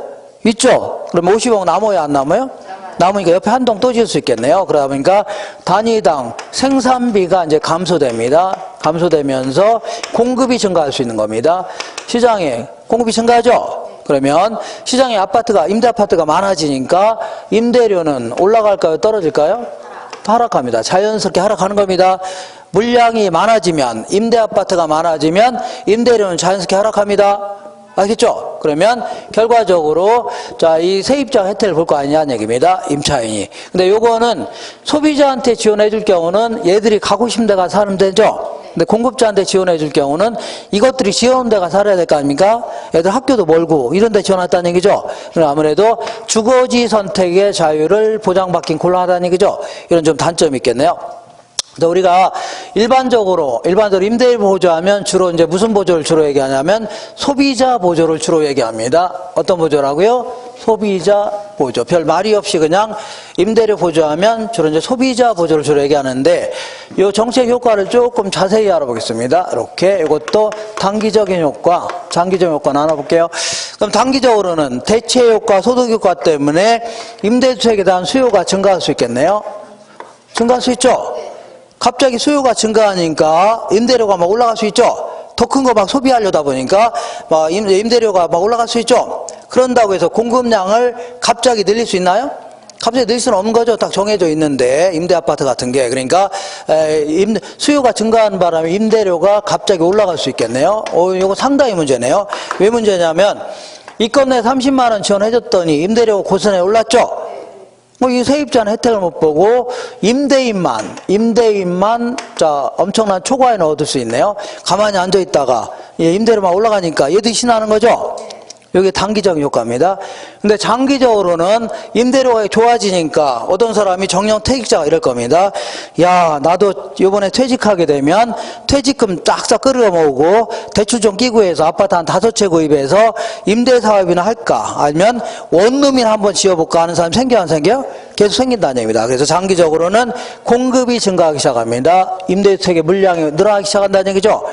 있죠. 그럼 50억 남아요, 안 남아요? 남으니까 옆에 한 동 또 지을 수 있겠네요. 그러다 보니까 단위당 생산비가 이제 감소됩니다. 감소되면서 공급이 증가할 수 있는 겁니다. 시장에 공급이 증가하죠? 그러면 시장에 임대 아파트가 많아지니까 임대료는 올라갈까요? 떨어질까요? 하락합니다. 자연스럽게 하락하는 겁니다. 물량이 많아지면, 임대 아파트가 많아지면 임대료는 자연스럽게 하락합니다. 알겠죠? 그러면 결과적으로 자, 이 세입자 혜택을 볼 거 아니냐는 얘기입니다. 임차인이. 근데 요거는 소비자한테 지원해 줄 경우는 얘들이 가고 싶은 데가 사는 데죠. 근데 공급자한테 지원해 줄 경우는 이것들이 지원 데가 살아야 될 거 아닙니까? 애들 학교도 멀고 이런 데 지원했다는 얘기죠. 그럼 아무래도 주거지 선택의 자유를 보장받긴 곤란하다는 얘기죠. 이런 좀 단점이 있겠네요. 우리가 일반적으로 임대 보조하면 주로 이제 무슨 보조를 주로 얘기하냐면 소비자 보조를 주로 얘기합니다. 어떤 보조라고요? 소비자 보조. 별 말이 없이 그냥 임대료 보조하면 주로 이제 소비자 보조를 주로 얘기하는데 이 정책 효과를 조금 자세히 알아보겠습니다. 이렇게 이것도 단기적인 효과, 장기적 효과 나눠볼게요. 그럼 단기적으로는 대체 효과, 소득 효과 때문에 임대주택에 대한 수요가 증가할 수 있겠네요. 증가할 수 있죠? 갑자기 수요가 증가하니까 임대료가 막 올라갈 수 있죠. 더 큰 거 막 소비하려다 보니까 막 임대료가 막 올라갈 수 있죠. 그런다고 해서 공급량을 갑자기 늘릴 수 있나요? 갑자기 늘릴 수는 없는 거죠. 딱 정해져 있는데 임대 아파트 같은 게. 그러니까 수요가 증가하는 바람에 임대료가 갑자기 올라갈 수 있겠네요. 이거 상당히 문제네요. 왜 문제냐면 이 건에 30만 원 지원해줬더니 임대료가 고스란히 올랐죠. 이 세입자는 혜택을 못 보고 임대인만 자 엄청난 초과이는 얻을 수 있네요. 가만히 앉아 있다가 임대료만 올라가니까 얘도 신나는 거죠. 여기 단기적인 효과입니다. 근데 장기적으로는 임대료가 좋아지니까 어떤 사람이 정년퇴직자가 이럴 겁니다. 야, 나도 이번에 퇴직하게 되면 퇴직금 싹싹 끌어 모으고 대출 좀 끼고 해서 아파트 한 5채 구입해서 임대사업이나 할까? 아니면 원룸이나 한번 지어볼까 하는 사람이 생겨 안 생겨? 계속 생긴다는 얘기입니다. 그래서 장기적으로는 공급이 증가하기 시작합니다. 임대주택의 물량이 늘어나기 시작한다는 얘기죠.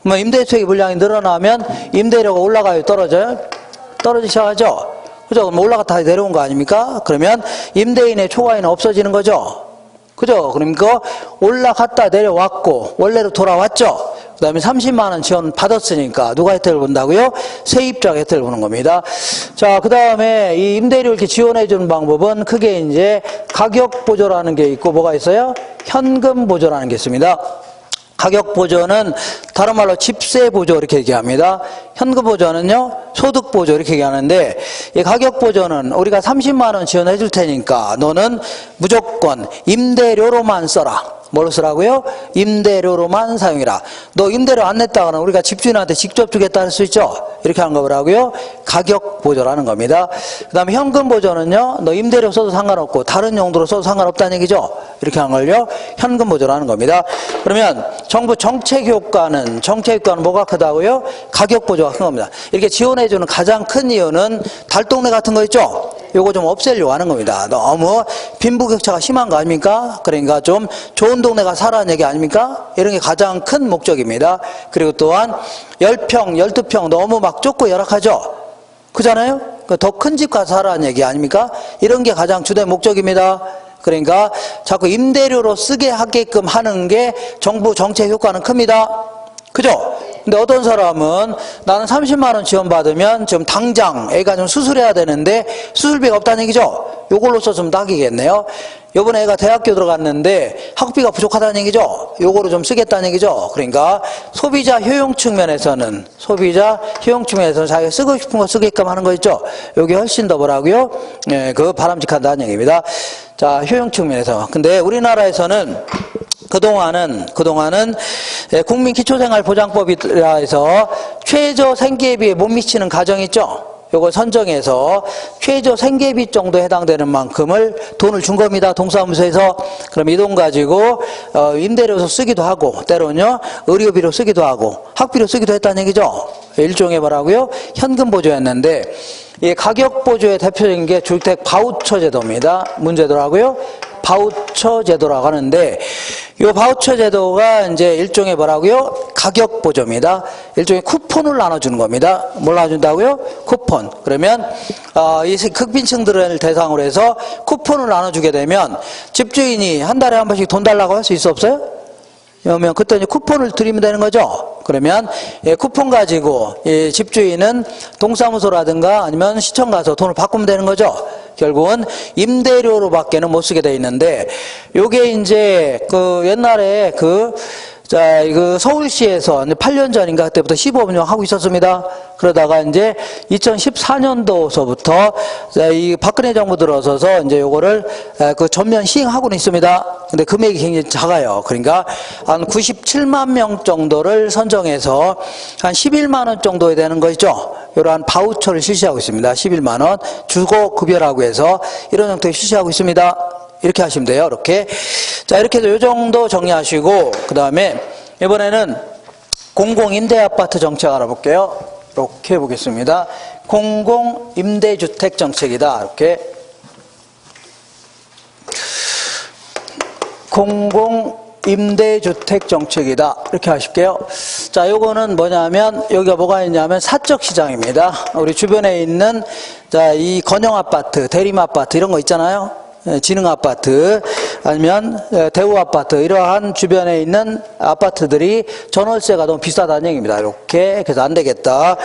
그러면 임대주택의 물량이 늘어나면 임대료가 올라가요? 떨어져요? 떨어지기 시작하죠? 그죠? 그럼 올라갔다 내려온 거 아닙니까? 그러면 임대인의 초과이는 없어지는 거죠? 그죠? 그러니까 올라갔다 내려왔고, 원래로 돌아왔죠? 그 다음에 30만원 지원 받았으니까 누가 혜택을 본다고요? 세입자가 혜택을 보는 겁니다. 자, 그 다음에 이 임대료 이렇게 지원해 주는 방법은 크게 이제 가격 보조라는 게 있고, 뭐가 있어요? 현금 보조라는 게 있습니다. 가격 보조는 다른 말로 집세 보조 이렇게 얘기합니다. 현금 보조는요, 소득 보조 이렇게 얘기하는데, 이 가격 보조는 우리가 30만 원 지원해 줄 테니까 너는 무조건 임대료로만 써라. 뭐로 쓰라고요? 임대료로만 사용해라. 너 임대료 안 냈다가는 우리가 집주인한테 직접 주겠다 할 수 있죠? 이렇게 하는 거라고요? 가격 보조라는 겁니다. 그 다음에 현금 보조는요, 너 임대료 써도 상관없고 다른 용도로 써도 상관없다는 얘기죠? 이렇게 하는 걸요? 현금 보조라는 겁니다. 그러면 정부 정책 효과는 뭐가 크다고요? 가격 보조가 큰 겁니다. 이렇게 지원해주는 가장 큰 이유는 달동네 같은 거 있죠? 요거 좀 없애려고 하는 겁니다. 너무 빈부격차가 심한 거 아닙니까? 그러니까 좀 좋은 동네가 살아는 얘기 아닙니까? 이런 게 가장 큰 목적입니다. 그리고 또한 10평, 12평 너무 막 좁고 열악하죠? 그잖아요? 더 큰 집 가서 살아는 얘기 아닙니까? 이런 게 가장 주된 목적입니다. 그러니까 자꾸 임대료로 쓰게 하게끔 하는 게 정부 정책 효과는 큽니다. 그죠? 근데 어떤 사람은 나는 30만 원 지원받으면 지금 당장 애가 좀 수술해야 되는데 수술비가 없다는 얘기죠? 요걸로써 좀 낙이겠네요. 요번에 애가 대학교 들어갔는데 학비가 부족하다는 얘기죠? 요거로 좀 쓰겠다는 얘기죠? 그러니까 소비자 효용 측면에서는 자기가 쓰고 싶은 거 쓰게끔 하는 거 있죠? 요게 훨씬 더 뭐라고요? 그 바람직하다는 얘기입니다. 자, 효용 측면에서. 근데 우리나라에서는 그동안은 국민기초생활보장법이라 해서 최저 생계비에 못 미치는 가정이 있죠? 요걸 선정해서 최저 생계비 정도에 해당되는 만큼을 돈을 준 겁니다. 동사무소에서. 그럼 이 돈 가지고 임대료로 쓰기도 하고 때로는요 의료비로 쓰기도 하고 학비로 쓰기도 했다는 얘기죠. 일종의 뭐라고요? 현금 보조였는데 이 가격 보조의 대표적인 게 주택 바우처 제도입니다. 문제더라고요. 바우처 제도라고 하는데 이 바우처 제도가 이제 일종의 뭐라고요? 가격 보조입니다. 일종의 쿠폰을 나눠주는 겁니다. 뭘 나눠준다고요? 쿠폰. 그러면 이 극빈층들을 대상으로 해서 쿠폰을 나눠주게 되면 집주인이 한 달에 한 번씩 돈 달라고 할 수 있어 없어요? 그러면 그때 이제 쿠폰을 드리면 되는 거죠. 그러면 쿠폰 가지고 집주인은 동사무소라든가 아니면 시청 가서 돈을 바꾸면 되는 거죠. 결국은 임대료로밖에는 못 쓰게 돼 있는데 요게 이제 그 옛날에 자, 이거 서울시에서 8년 전인가 그때부터 시범운영 하고 있었습니다. 그러다가 이제 2014년도서부터 이 박근혜 정부 들어서서 이제 요거를 그 전면 시행하고는 있습니다. 근데 금액이 굉장히 작아요. 그러니까 한 97만 명 정도를 선정해서 한 11만 원 정도에 되는 것이죠. 이러한 바우처를 실시하고 있습니다. 11만 원 주거 급여라고 해서 이런 형태로 실시하고 있습니다. 이렇게 하시면 돼요. 이렇게. 자, 이렇게 해서 요 정도 정리하시고, 그 다음에 이번에는 공공임대아파트 정책 알아볼게요. 이렇게 해보겠습니다. 공공임대주택 정책이다. 이렇게. 공공임대주택 정책이다. 이렇게 하실게요. 자, 요거는 뭐냐면, 여기가 뭐가 있냐면 사적시장입니다. 우리 주변에 있는, 자, 이 건영아파트, 대림아파트 이런 거 있잖아요. 지능아파트 아니면 대우아파트 이러한 주변에 있는 아파트들이 전월세가 너무 비싸다는 얘기입니다. 이렇게 그래서 안 되겠다.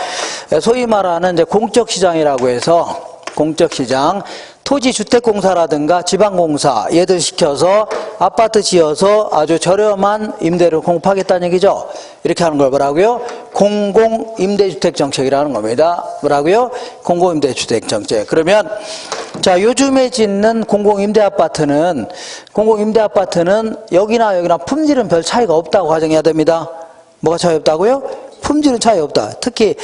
소위 말하는 이제 공적시장이라고 해서 공적시장 토지주택공사라든가 지방공사 얘들 시켜서 아파트 지어서 아주 저렴한 임대를 공급하겠다는 얘기죠. 이렇게 하는 걸 뭐라고요? 공공임대주택 정책이라는 겁니다. 뭐라고요? 공공임대주택 정책. 그러면 자, 요즘에 짓는 공공임대아파트는 여기나 품질은 별 차이가 없다고 가정해야 됩니다. 뭐가 차이 없다고요? 품질은 차이 없다. 특히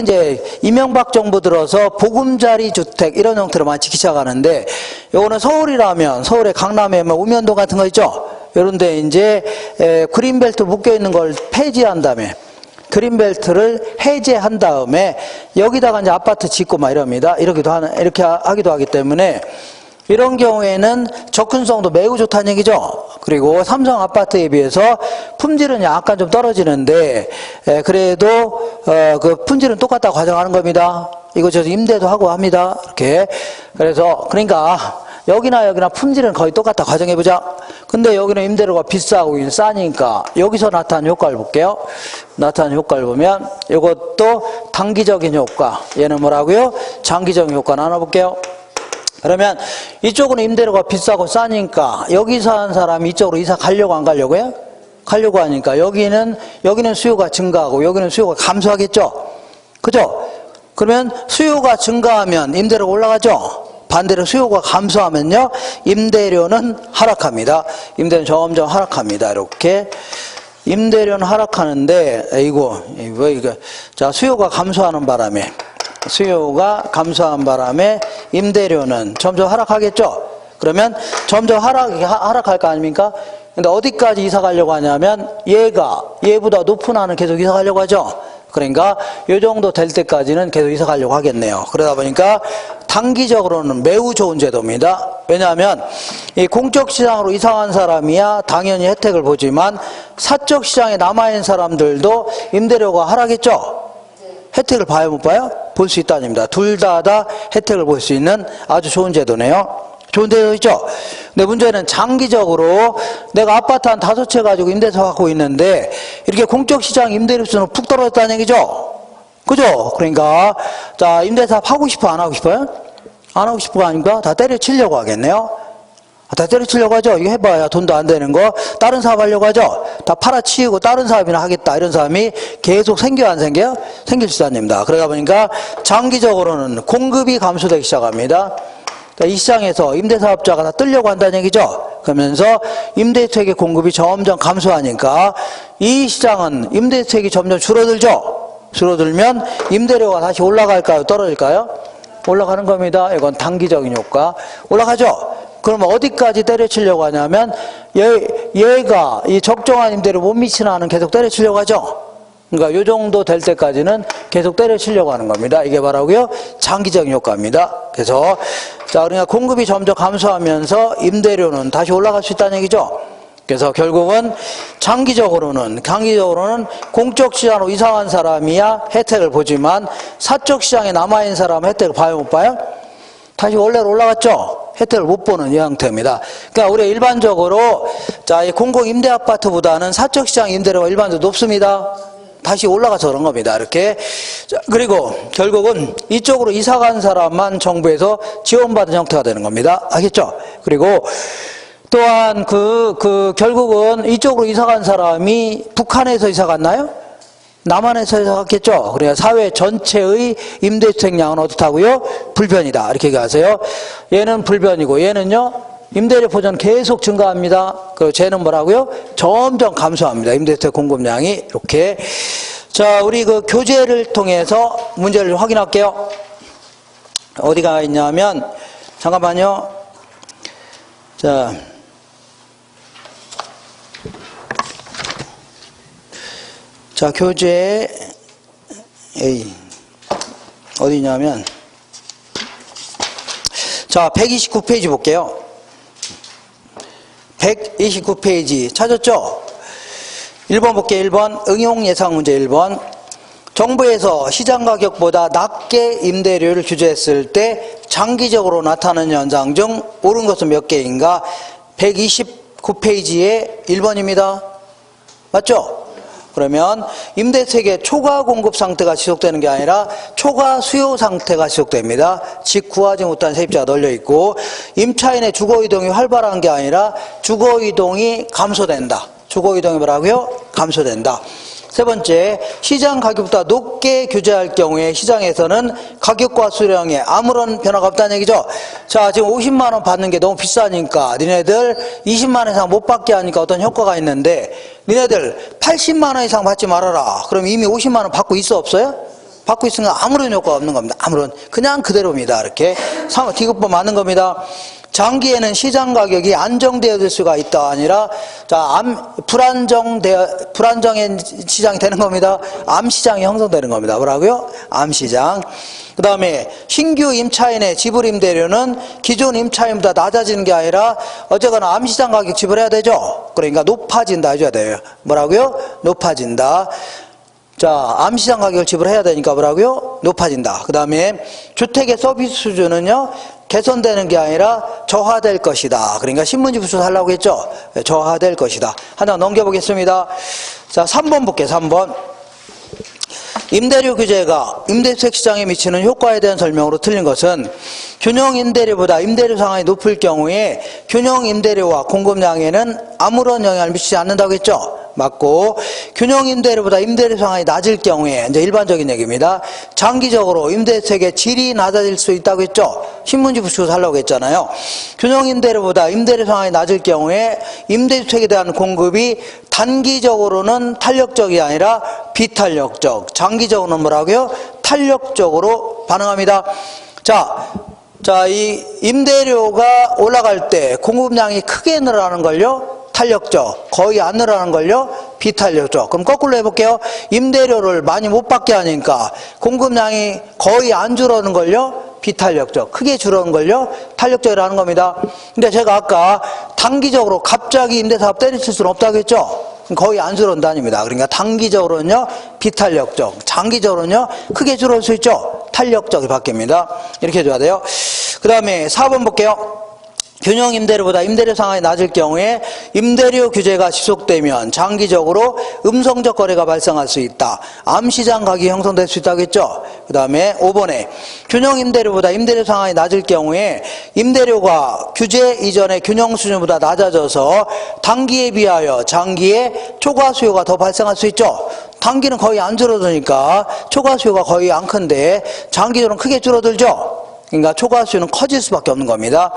이제 이명박 정부 들어서 보금자리 주택 이런 형태로 많이 짓기 시작하는데, 요거는 서울이라면 서울의 강남에 우면동 같은 거 있죠. 요런데 이제 그린벨트 묶여 있는 걸 폐지한 다음에 그린벨트를 해제한 다음에 여기다가 이제 아파트 짓고 막 이럽니다. 이렇게 하기도 하기 때문에 이런 경우에는 접근성도 매우 좋다는 얘기죠. 그리고 삼성 아파트에 비해서 품질은 약간 좀 떨어지는데 그래도 그 품질은 똑같다고 가정하는 겁니다. 이거 저 임대도 하고 합니다. 이렇게. 그래서 그러니까 여기나 품질은 거의 똑같다 가정해보자. 근데 여기는 임대료가 비싸고 싸니까 여기서 나타나는 효과를 볼게요. 나타나는 효과를 보면 이것도 단기적인 효과, 얘는 뭐라고요? 장기적인 효과 나눠볼게요. 그러면 이쪽은 임대료가 비싸고 싸니까 여기 사는 사람이 이쪽으로 이사 가려고 안 가려고요? 가려고 하니까 여기는 수요가 증가하고 여기는 수요가 감소하겠죠? 그죠? 그러면 수요가 증가하면 임대료가 올라가죠? 반대로 수요가 감소하면요, 임대료는 하락합니다. 임대료는 점점 하락합니다. 이렇게. 임대료는 하락하는데, 이거. 자, 수요가 감소하는 바람에 임대료는 점점 하락하겠죠? 그러면 점점 하락할 거 아닙니까? 근데 어디까지 이사 가려고 하냐면, 얘보다 높은 안은 계속 이사 가려고 하죠? 그러니까, 요 정도 될 때까지는 계속 이사 가려고 하겠네요. 그러다 보니까, 단기적으로는 매우 좋은 제도입니다. 왜냐하면 이 공적시장으로 이사한 사람이야 당연히 혜택을 보지만 사적시장에 남아있는 사람들도 임대료가 하락했죠? 혜택을 봐요 못 봐요? 볼 수 있다는 겁니다. 둘 다 혜택을 볼 수 있는 아주 좋은 제도네요. 좋은 제도 있죠? 근데 문제는 장기적으로 내가 아파트 한 5채 가지고 임대차 받고 있는데 이렇게 공적시장 임대료수는 푹 떨어졌다는 얘기죠? 그죠? 그러니까 자, 임대사업 하고 싶어 안 하고 싶어요? 안 하고 싶어가 아닌가? 다 때려치려고 하겠네요. 다 때려치려고 하죠. 이거 해봐야 돈도 안 되는 거 다른 사업 하려고 하죠. 다 팔아치우고 다른 사업이나 하겠다 이런 사람이 계속 생겨요 안 생겨요? 생길 수 있습니다. 그러다 보니까 장기적으로는 공급이 감소되기 시작합니다. 이 시장에서 임대사업자가 다 뜨려고 한다는 얘기죠. 그러면서 임대주택의 공급이 점점 감소하니까 이 시장은 임대주택이 점점 줄어들면 임대료가 다시 올라갈까요? 떨어질까요? 올라가는 겁니다. 이건 단기적인 효과. 올라가죠? 그러면 어디까지 때려치려고 하냐면 얘가 이 적정한 임대료 못 미치는 한은 계속 때려치려고 하죠? 그러니까 요 정도 될 때까지는 계속 때려치려고 하는 겁니다. 이게 뭐라고요? 장기적인 효과입니다. 그래서 자, 그러니까 공급이 점점 감소하면서 임대료는 다시 올라갈 수 있다는 얘기죠. 그래서 결국은 장기적으로는 공적 시장으로 이사한 사람이야 혜택을 보지만 사적 시장에 남아있는 사람은 혜택을 봐요 못 봐요? 다시 원래로 올라갔죠? 혜택을 못 보는 이 형태입니다. 그러니까 우리가 일반적으로 자, 이 공공 임대 아파트보다는 사적 시장 임대료가 일반적으로 높습니다. 다시 올라가서 그런 겁니다. 이렇게. 자, 그리고 결국은 이쪽으로 이사 간 사람만 정부에서 지원받은 형태가 되는 겁니다. 알겠죠? 그리고 또한 결국은 이쪽으로 이사 간 사람이 북한에서 이사 갔나요? 남한에서 이사 갔겠죠? 그래야 사회 전체의 임대주택량은 어떻다고요? 불변이다. 이렇게 얘기하세요. 얘는 불변이고, 얘는요, 임대료 보전 계속 증가합니다. 그리고 쟤는 뭐라고요? 점점 감소합니다. 임대주택 공급량이. 이렇게. 자, 우리 교재를 통해서 문제를 확인할게요. 어디가 있냐면, 잠깐만요. 자, 교재 A 어디냐면, 자, 129페이지 볼게요. 129페이지 찾았죠? 1번 볼게요. 1번 응용 예상 문제 1번. 정부에서 시장 가격보다 낮게 임대료를 규제했을 때 장기적으로 나타나는 현상 중 옳은 것은 몇 개인가? 129페이지에 1번입니다. 맞죠? 그러면 임대세계 초과 공급 상태가 지속되는 게 아니라 초과 수요 상태가 지속됩니다. 즉 구하지 못한 세입자가 널려 있고, 임차인의 주거 이동이 활발한 게 아니라 주거 이동이 감소된다. 주거 이동이 뭐라고요? 감소된다. 세 번째, 시장 가격보다 높게 규제할 경우에 시장에서는 가격과 수량에 아무런 변화가 없다는 얘기죠. 자, 지금 50만 원 받는 게 너무 비싸니까 니네들 20만 원 이상 못 받게 하니까 어떤 효과가 있는데, 니네들 80만 원 이상 받지 말아라. 그럼 이미 50만 원 받고 있어 없어요? 받고 있으니까 아무런 효과가 없는 겁니다. 아무런. 그냥 그대로입니다. 이렇게. 기급법 맞는 겁니다. 장기에는 시장 가격이 안정되어질 수가 있다 아니라, 자, 불안정한 시장이 되는 겁니다. 암시장이 형성되는 겁니다. 뭐라고요? 암시장. 그 다음에 신규 임차인의 지불 임대료는 기존 임차인보다 낮아지는 게 아니라 어쨌거나 암시장 가격 지불해야 되죠. 그러니까 높아진다 해줘야 돼요. 뭐라고요? 높아진다. 자, 암시장 가격을 지불해야 되니까 뭐라고요? 높아진다. 그 다음에 주택의 서비스 수준은요, 개선되는 게 아니라 저하될 것이다. 그러니까 신문지 부수하려고 했죠? 저하될 것이다. 하나 넘겨보겠습니다. 자, 3번 볼게요. 3번. 임대료 규제가 임대주택 시장에 미치는 효과에 대한 설명으로 틀린 것은, 균형 임대료보다 임대료 상한이 높을 경우에 균형 임대료와 공급량에는 아무런 영향을 미치지 않는다고 했죠? 맞고, 균형 임대료보다 임대료 상한이 낮을 경우에, 이제 일반적인 얘기입니다. 장기적으로 임대주택의 질이 낮아질 수 있다고 했죠? 신문지 붙이고 살라고 했잖아요. 균형 임대료보다 임대료 상한이 낮을 경우에 임대주택에 대한 공급이 단기적으로는 탄력적이 아니라 비탄력적, 장기적으로는 뭐라고요? 탄력적으로 반응합니다. 자, 이 임대료가 올라갈 때 공급량이 크게 늘어나는 걸요? 탄력적. 거의 안 늘어나는 걸요? 비탄력적. 그럼 거꾸로 해볼게요. 임대료를 많이 못 받게 하니까 공급량이 거의 안 줄어드는 걸요? 비탄력적. 크게 줄어드는 걸요? 탄력적이라는 겁니다. 근데 제가 아까 단기적으로 갑자기 임대사업 때려칠 수는 없다고 했죠? 거의 안 줄어든다입니다. 그러니까 단기적으로는요, 비탄력적. 장기적으로는요, 크게 줄어들 수 있죠? 탄력적이 바뀝니다. 이렇게 해줘야 돼요. 그 다음에 4번 볼게요. 균형 임대료보다 임대료 상한이 낮을 경우에 임대료 규제가 지속되면 장기적으로 음성적 거래가 발생할 수 있다. 암시장 가격이 형성될 수 있다고 했죠. 그 다음에 5번에 균형 임대료보다 임대료 상한이 낮을 경우에 임대료가 규제 이전의 균형 수준보다 낮아져서 단기에 비하여 장기에 초과 수요가 더 발생할 수 있죠. 단기는 거의 안 줄어드니까 초과 수요가 거의 안 큰데 장기적으로는 크게 줄어들죠. 그러니까 초과 수요는 커질 수밖에 없는 겁니다.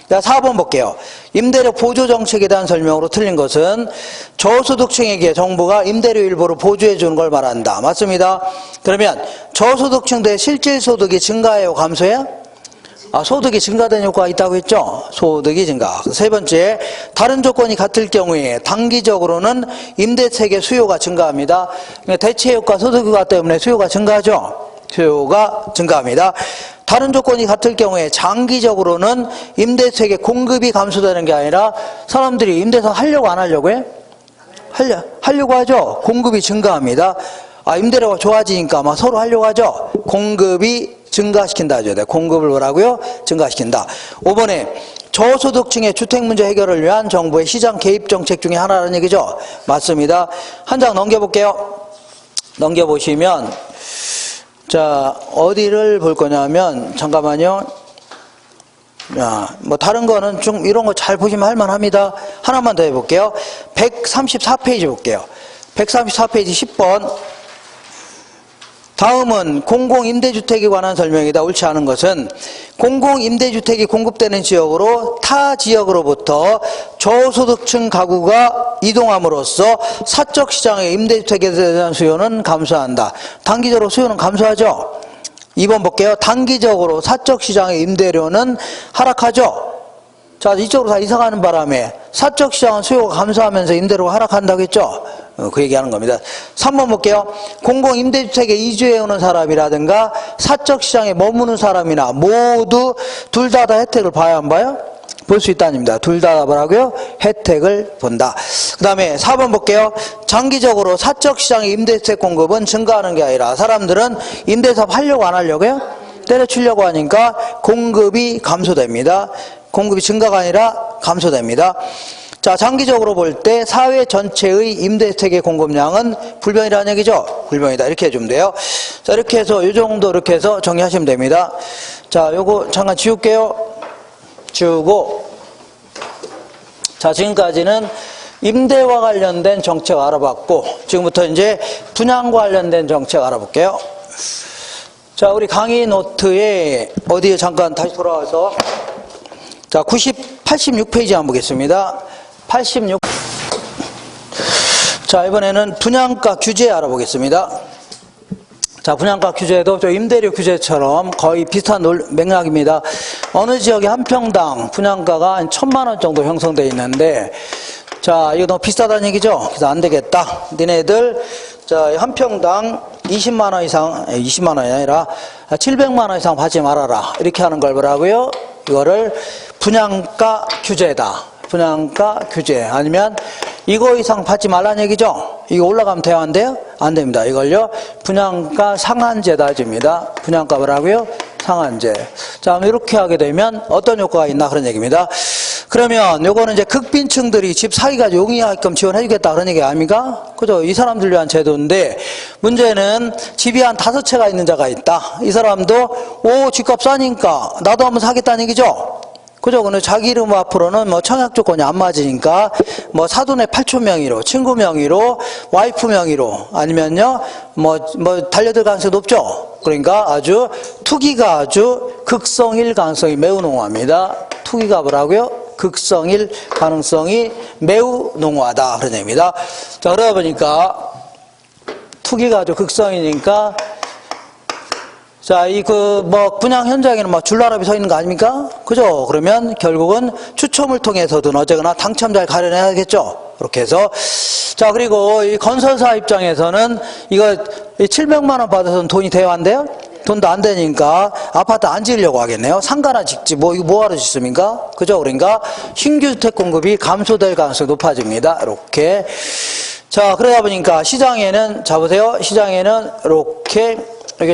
자, 4번 볼게요. 임대료 보조 정책에 대한 설명으로 틀린 것은 저소득층에게 정부가 임대료 일부를 보조해 주는 걸 말한다. 맞습니다. 그러면 저소득층들의 실질 소득이 증가해요? 감소해요? 소득이 증가되는 효과가 있다고 했죠? 소득이 증가. 세 번째, 다른 조건이 같을 경우에 단기적으로는 임대택의 수요가 증가합니다. 대체 효과, 소득 효과 때문에 수요가 증가하죠? 수요가 증가합니다. 다른 조건이 같을 경우에 장기적으로는 임대주택의 공급이 감소되는 게 아니라 사람들이 임대사 하려고 안 하려고 해? 하려고 하죠. 공급이 증가합니다. 임대료가 좋아지니까 막 서로 하려고 하죠. 공급이 증가시킨다 하죠. 공급을 뭐라고요? 증가시킨다. 5번에 저소득층의 주택 문제 해결을 위한 정부의 시장 개입 정책 중에 하나라는 얘기죠. 맞습니다. 한 장 넘겨볼게요. 넘겨보시면 자, 어디를 볼 거냐면, 잠깐만요. 자, 뭐 다른 거는 좀 이런 거 잘 보시면 할만합니다. 하나만 더 해볼게요. 134페이지 볼게요. 134페이지 10번. 다음은 공공임대주택에 관한 설명이다. 옳지 않은 것은 공공임대주택이 공급되는 지역으로 타 지역으로부터 저소득층 가구가 이동함으로써 사적시장의 임대주택에 대한 수요는 감소한다. 단기적으로 수요는 감소하죠. 2번 볼게요. 단기적으로 사적시장의 임대료는 하락하죠. 자, 이쪽으로 다 이사가는 바람에 사적시장은 수요가 감소하면서 임대료가 하락한다고 했죠. 그 얘기하는 겁니다. 3번 볼게요. 공공임대주택에 이주해오는 사람이라든가 사적시장에 머무는 사람이나 모두 둘 다 혜택을 봐야 안 봐요? 볼 수 있다입니다. 둘 다 뭐라고요? 혜택을 본다. 그 다음에 4번 볼게요. 장기적으로 사적시장의 임대주택 공급은 증가하는 게 아니라 사람들은 임대사업 하려고 안 하려고요? 때려치려고 하니까 공급이 감소됩니다. 공급이 증가가 아니라 감소됩니다. 자, 장기적으로 볼 때 사회 전체의 임대주택의 공급량은 불변이라는 얘기죠. 불변이다. 이렇게 해주면 돼요. 자, 이렇게 해서 이 정도 이렇게 해서 정리하시면 됩니다. 자, 요거 잠깐 지울게요. 지우고. 자, 지금까지는 임대와 관련된 정책 알아봤고, 지금부터 이제 분양과 관련된 정책 알아볼게요. 자, 우리 강의 노트에 어디에 잠깐 다시 돌아와서 자, 86페이지 한번 보겠습니다. 86. 자, 이번에는 분양가 규제 알아보겠습니다. 자, 분양가 규제도 저 임대료 규제처럼 거의 비슷한 맥락입니다. 어느 지역에 한 평당 분양가가 한 1,000만 원 정도 형성되어 있는데, 자, 이거 너무 비싸다는 얘기죠? 그래서 안 되겠다. 니네들, 자, 한 평당 20만 원 이상, 20만 원이 아니라 700만 원 이상 받지 말아라. 이렇게 하는 걸 뭐라고요? 이거를 분양가 규제다. 분양가 규제. 아니면 이거 이상 받지 말라는 얘기죠? 이거 올라가면 돼요? 안 돼요? 안 됩니다. 이걸요, 분양가 상한제다. 줍니다. 분양가 뭐라고요? 상한제. 자, 이렇게 하게 되면 어떤 효과가 있나 그런 얘기입니다. 그러면 요거는 이제 극빈층들이 집 사기가 용이하게끔 지원해주겠다 그런 얘기 아닙니까? 그죠? 이 사람들 위한 제도인데, 문제는 집이 한 5채가 있는 자가 있다. 이 사람도 집값 싸니까 나도 한번 사겠다는 얘기죠? 그죠? 근데 자기 이름 앞으로는 뭐 청약 조건이 안 맞으니까 뭐 사돈의 8촌 명의로, 친구 명의로, 와이프 명의로, 아니면요 뭐 달려들 가능성이 높죠. 그러니까 아주 투기가 아주 극성일 가능성이 매우 농후합니다. 투기가 뭐라고요? 극성일 가능성이 매우 농후하다 그런 얘기입니다. 자, 그러다 보니까 투기가 아주 극성이니까, 자, 분양 현장에는 막 줄라랍이 서 있는 거 아닙니까? 그죠? 그러면 결국은 추첨을 통해서든 어쨌거나 당첨자를 가려내야겠죠? 그렇게 해서. 자, 그리고 이 건설사 입장에서는 이거 700만 원 받아서는 돈이 돼야 안 돼요? 돈도 안 되니까 아파트 안 지으려고 하겠네요. 상가나 짓지, 이거 뭐하러 짓습니까? 그죠? 그러니까 신규 주택 공급이 감소될 가능성이 높아집니다. 이렇게. 자, 그러다 보니까 시장에는, 자, 보세요. 시장에는 이렇게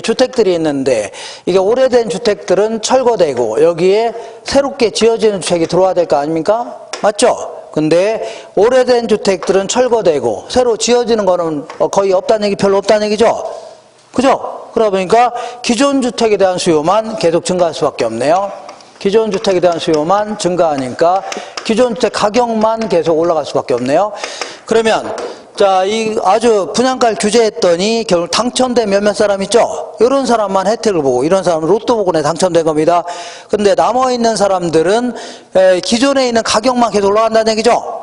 주택들이 있는데, 이게 오래된 주택들은 철거되고 여기에 새롭게 지어지는 주택이 들어와야 될 거 아닙니까? 맞죠? 근데 오래된 주택들은 철거되고 새로 지어지는 거는 거의 없다는 얘기, 별로 없다는 얘기죠? 그죠? 그러다 보니까 기존 주택에 대한 수요만 계속 증가할 수밖에 없네요. 기존 주택에 대한 수요만 증가하니까 기존 주택 가격만 계속 올라갈 수밖에 없네요. 그러면 자, 이 아주 분양가를 규제했더니 결국 당첨된 몇몇 사람 있죠? 이런 사람만 혜택을 보고, 이런 사람은 로또 복권에 당첨된 겁니다. 근데 남아있는 사람들은 기존에 있는 가격만 계속 올라간다는 얘기죠?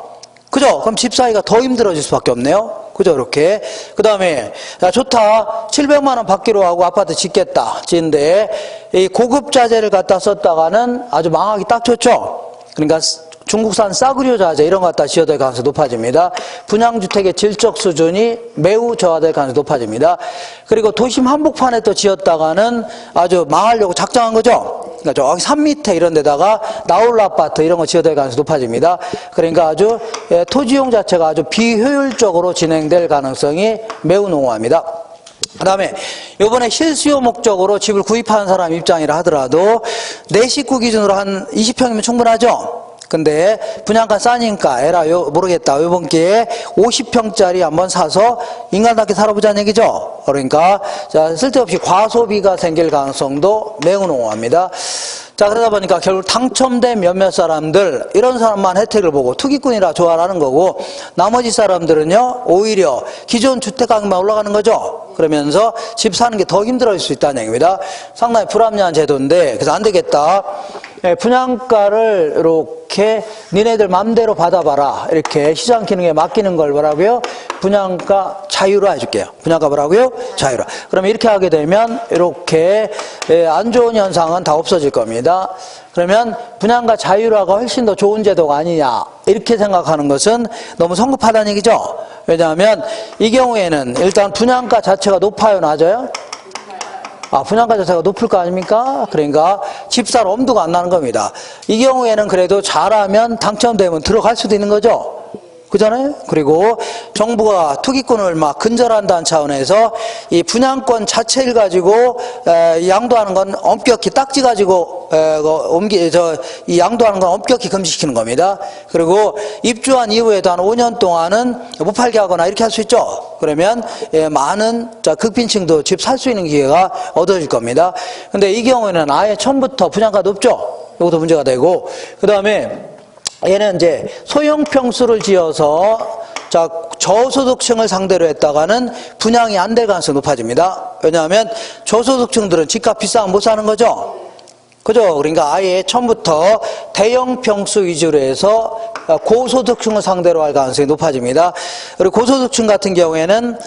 그죠? 그럼 집 사기가 더 힘들어질 수밖에 없네요. 그죠? 이렇게. 그 다음에, 야, 좋다. 700만 원 받기로 하고 아파트 짓겠다. 짓는데, 이 고급 자재를 갖다 썼다가는 아주 망하기 딱 좋죠? 그러니까 중국산 싸구려 자재 이런 거 갖다 지어야 될 가능성이 높아집니다. 분양주택의 질적 수준이 매우 저하될 가능성이 높아집니다. 그리고 도심 한복판에 또 지었다가는 아주 망하려고 작정한 거죠. 그러니까 저기 산 밑에 이런 데다가 나홀 아파트 이런 거 지어야 될 가능성이 높아집니다. 그러니까 아주 토지용 자체가 아주 비효율적으로 진행될 가능성이 매우 농후합니다. 그 다음에 요번에 실수요 목적으로 집을 구입하는 사람 입장이라 하더라도 내 식구 기준으로 한 20평이면 충분하죠. 근데 분양가 싸니까 에라 모르겠다. 이번 기회에 50평짜리 한번 사서 인간답게 살아보자는 얘기죠. 그러니까 자, 쓸데없이 과소비가 생길 가능성도 매우 농후합니다. 자, 그러다 보니까 결국 당첨된 몇몇 사람들, 이런 사람만 혜택을 보고 투기꾼이라 좋아하는 거고, 나머지 사람들은요, 오히려 기존 주택가격만 올라가는 거죠. 그러면서 집 사는 게 더 힘들어질 수 있다는 얘기입니다. 상당히 불합리한 제도인데, 그래서 안 되겠다. 분양가를 이렇게 니네들 맘대로 받아봐라. 이렇게 시장 기능에 맡기는 걸 뭐라고요? 분양가 자유화 해줄게요. 분양가 뭐라고요? 자유화. 그러면 이렇게 하게 되면 이렇게 안 좋은 현상은 다 없어질 겁니다. 그러면 분양가 자유화가 훨씬 더 좋은 제도가 아니냐 이렇게 생각하는 것은 너무 성급하다는 얘기죠. 왜냐하면 이 경우에는 일단 분양가 자체가 높아요, 낮아요? 분양가 자체가 높을 거 아닙니까? 그러니까 집살 엄두가 안 나는 겁니다. 이 경우에는 그래도 잘하면 당첨되면 들어갈 수도 있는 거죠. 그잖아요? 그리고 정부가 투기꾼을 막 근절한다는 차원에서 이 분양권 자체를 가지고 양도하는 건 엄격히 딱지 가지고 이 양도하는 건 엄격히 금지시키는 겁니다. 그리고 입주한 이후에도 한 5년 동안은 못 팔게 하거나 이렇게 할 수 있죠. 그러면 많은 극빈층도 집 살 수 있는 기회가 얻어질 겁니다. 근데 이 경우에는 아예 처음부터 분양가 높죠. 이것도 문제가 되고, 그 다음에 얘는 이제 소형 평수를 지어서 저소득층을 상대로 했다가는 분양이 안 될 가능성이 높아집니다. 왜냐하면 저소득층들은 집값 비싸면 못 사는 거죠. 그죠? 그러니까 아예 처음부터 대형 평수 위주로 해서 고소득층을 상대로 할 가능성이 높아집니다. 그리고 고소득층 같은 경우에는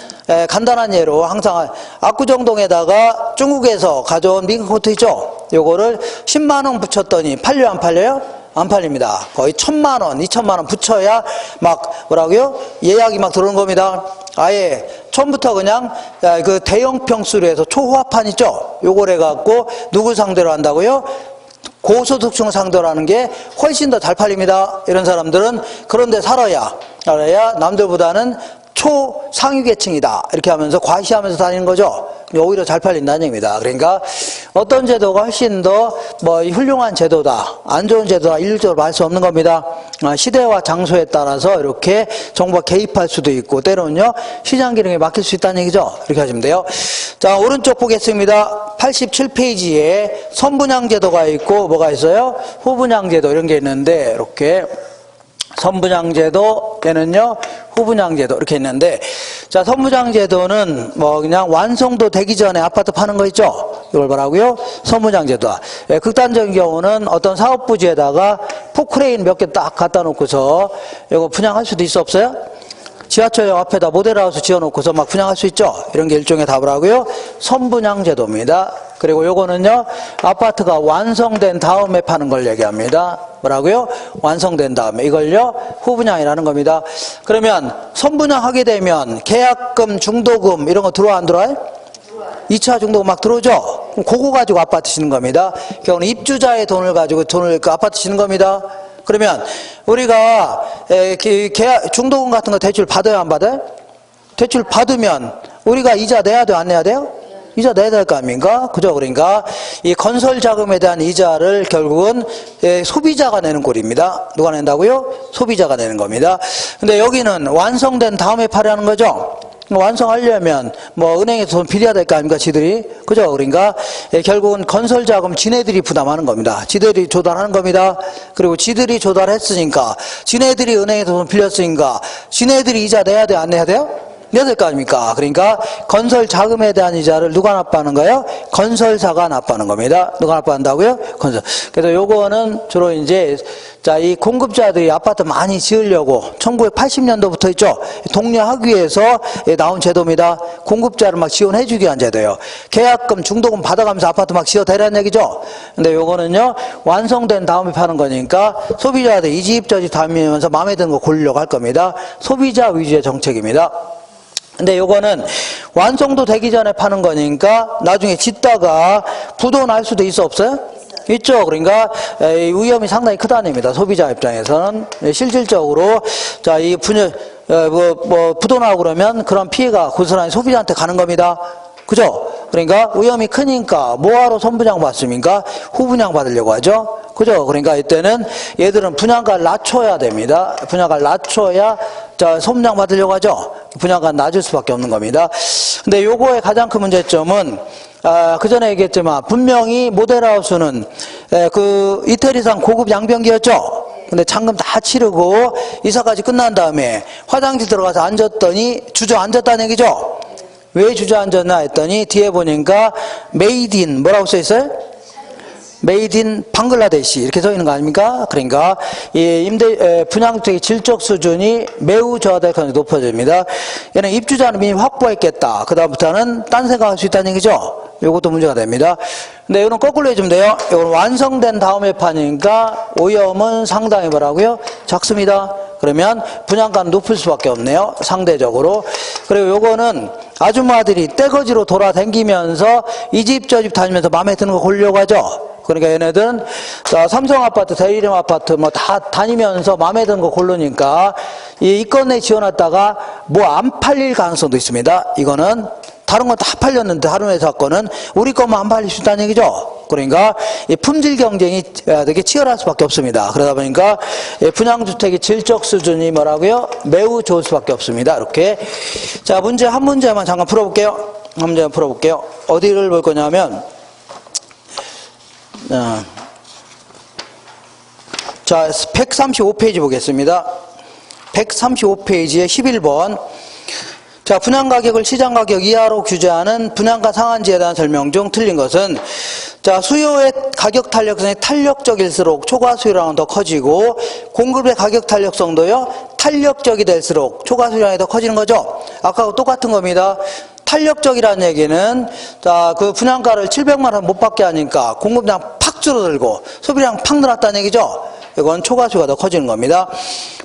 간단한 예로 항상 압구정동에다가 중국에서 가져온 미국코트 있죠? 요거를 10만 원 붙였더니 팔려요, 안 팔려요? 안 팔립니다. 거의 1,000만 원, 2,000만 원 붙여야 막 뭐라고요? 예약이 막 들어오는 겁니다. 아예 처음부터 그냥 그 대형 평수로 해서 초호화판 있죠? 요걸 해갖고 누굴 상대로 한다고요? 고소득층을 상대로 하는 게 훨씬 더 잘 팔립니다. 이런 사람들은 그런데 살아야 남들보다는 초상위계층이다. 이렇게 하면서 과시하면서 다니는 거죠. 오히려 잘 팔린다는 얘기입니다. 그러니까 어떤 제도가 훨씬 더 훌륭한 제도다, 안 좋은 제도다 일률적으로 말 수 없는 겁니다. 시대와 장소에 따라서 이렇게 정부가 개입할 수도 있고 때로는요 시장 기능에 맡길 수 있다는 얘기죠. 이렇게 하시면 돼요. 자, 오른쪽 보겠습니다. 87페이지에 선분양 제도가 있고 뭐가 있어요? 후분양 제도 이런 게 있는데 이렇게 선분양제도, 얘는요, 후분양제도, 이렇게 있는데, 자, 선분양제도는 그냥 완성도 되기 전에 아파트 파는 거 있죠? 이걸 뭐라고요? 선분양제도다. 극단적인 경우는 어떤 사업부지에다가 포크레인 몇 개 딱 갖다 놓고서 이거 분양할 수도 있어, 없어요? 지하철역 앞에다 모델하우스 지어놓고서 막 분양할 수 있죠? 이런 게 일종의 답을 하고요. 선분양제도입니다. 그리고 요거는요, 아파트가 완성된 다음에 파는 걸 얘기합니다. 뭐라고요? 완성된 다음에. 이걸요, 후분양이라는 겁니다. 그러면 선분양하게 되면 계약금, 중도금 이런 거 들어와 안 들어와요? 2차 중도금 막 들어오죠? 그럼 그거 가지고 아파트 짓는 겁니다. 경우는 입주자의 돈을 가지고 그 아파트 짓는 겁니다. 그러면 우리가 계약 중도금 같은 거 대출 받아요, 안 받아요? 대출 받으면 우리가 이자 내야 돼요, 안 내야 돼요? 이자 내야 될 거 아닙니까? 그죠? 그러니까 이 건설 자금에 대한 이자를 결국은 소비자가 내는 꼴입니다. 누가 낸다고요? 소비자가 내는 겁니다. 근데 여기는 완성된 다음에 팔아는 거죠? 완성하려면 은행에서 돈 빌려야 될 거 아닙니까? 지들이. 그죠? 그러니까 결국은 건설 자금 지네들이 부담하는 겁니다. 지들이 조달하는 겁니다. 그리고 지들이 조달했으니까, 지네들이 은행에서 돈 빌렸으니까 지네들이 이자 내야 돼, 안 내야 돼요? 내야 될 거 아닙니까? 그러니까 건설 자금에 대한 이자를 누가 납부하는 거예요? 건설사가 납부하는 겁니다. 누가 납부한다고요? 건설. 그래서 요거는 주로 이제 이 공급자들이 아파트 많이 지으려고 1980년도부터 있죠. 독려하기 위해서 나온 제도입니다. 공급자를 막 지원해 주기 위한 제도예요. 계약금, 중도금 받아가면서 아파트 막 지어대라는 얘기죠. 근데 요거는요, 완성된 다음에 파는 거니까 소비자들이 이 집 저 집 다니면서 마음에 드는 거 고르려고 할 겁니다. 소비자 위주의 정책입니다. 근데 요거는 완성도 되기 전에 파는 거니까 나중에 짓다가 부도 날 수도 있어, 없어요? 있죠. 그러니까 위험이 상당히 크다는 얘기입니다. 소비자 입장에서는 실질적으로 이 부도 나고 그러면 그런 피해가 고스란히 소비자한테 가는 겁니다. 그죠? 그러니까 위험이 크니까 뭐하러 선분양 받습니까? 후분양 받으려고 하죠. 그죠? 그러니까 이때는 얘들은 분양가를 낮춰야 됩니다. 분양가를 낮춰야 선분양 받으려고 하죠. 분양가는 낮을 수밖에 없는 겁니다. 근데 요거의 가장 큰 문제점은 그 전에 얘기했지만 분명히 모델하우스는 그 이틀 이상 고급 양변기였죠. 근데 잔금 다 치르고 이사까지 끝난 다음에 화장실 들어가서 앉았더니 주저앉았다는 얘기죠. 왜 주저앉았나 했더니 뒤에 보니까 메이드 인 뭐라고 써 있어요? 메이드 인 방글라데시 이렇게 써 있는 거 아닙니까? 그러니까 이 분양주택의 질적 수준이 매우 저하될 가능성이 높아집니다. 얘는 입주자는 이미 확보했겠다. 그 다음부터는 딴 생각할 수 있다는 얘기죠. 요것도 문제가 됩니다. 근데 이거는 거꾸로 해주면 돼요. 이건 완성된 다음에 파니까 오염은 상당히 뭐라고요? 작습니다. 그러면 분양가는 높을 수밖에 없네요. 상대적으로. 그리고 요거는 아줌마들이 떼거지로 돌아다니면서 이 집 저 집 다니면서 마음에 드는 거 고르려고 하죠. 그러니까 얘네들은 삼성 아파트, 대리점 아파트 뭐 다 다니면서 마음에 드는 거 고르니까 이 건에 지어놨다가 뭐 안 팔릴 가능성도 있습니다. 이거는 다른 건 다 팔렸는데 다른 회사 거는 우리 것만 안 팔릴 수 있다는 얘기죠. 그러니까 이 품질 경쟁이 되게 치열할 수밖에 없습니다. 그러다 보니까 분양주택의 질적 수준이 뭐라고요? 매우 좋을 수밖에 없습니다. 이렇게. 자, 문제 한 문제만 잠깐 풀어볼게요. 한 문제만 풀어볼게요. 어디를 볼 거냐면 자, 135페이지 보겠습니다. 135페이지에 11번. 자, 분양가격을 시장가격 이하로 규제하는 분양가 상한제에 대한 설명 중 틀린 것은, 자, 수요의 가격 탄력성이 탄력적일수록 초과 수요량은 더 커지고 공급의 가격 탄력성도요 탄력적이 될수록 초과 수요량이 더 커지는 거죠. 아까하고 똑같은 겁니다. 탄력적이라는 얘기는 자, 그 분양가를 700만 원 못 받게 하니까 공급량 팍 줄어들고 소비량 팍 늘었다는 얘기죠. 이건 초과 수요가 더 커지는 겁니다.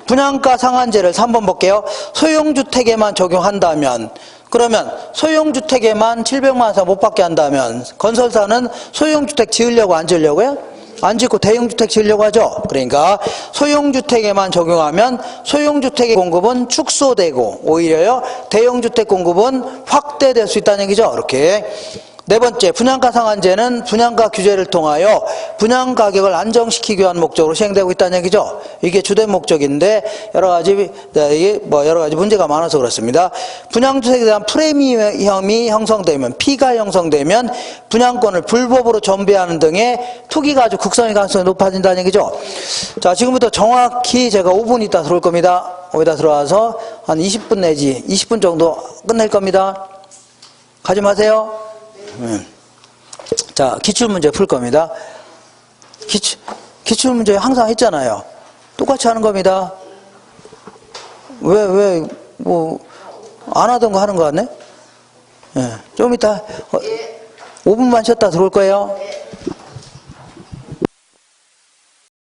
분양가 상한제를 3번 볼게요. 소형주택에만 적용한다면, 그러면 소형주택에만 700만 원 이상 못 받게 한다면 건설사는 소형주택 지으려고 안 지으려고요? 안 짓고 대형주택 지으려고 하죠. 그러니까 소형주택에만 적용하면 소형주택의 공급은 축소되고 오히려요 대형주택 공급은 확대될 수 있다는 얘기죠. 이렇게. 네 번째, 분양가 상한제는 분양가 규제를 통하여 분양가격을 안정시키기 위한 목적으로 시행되고 있다는 얘기죠. 이게 주된 목적인데 여러 가지 문제가 많아서 그렇습니다. 분양주택에 대한 프리미엄이 형성되면, 피가 형성되면 분양권을 불법으로 전배하는 등의 투기가 아주 극성의 가능성이 높아진다는 얘기죠. 자, 지금부터 정확히 제가 5분 있다 들어올 겁니다. 여기다 들어와서 한 20분 내지 20분 정도 끝낼 겁니다. 가지 마세요. 자, 기출문제 풀 겁니다. 기출문제 항상 했잖아요. 똑같이 하는 겁니다. 안 하던 거 하는 거 같네? 좀 이따 5분만 쉬었다 들어올 거예요.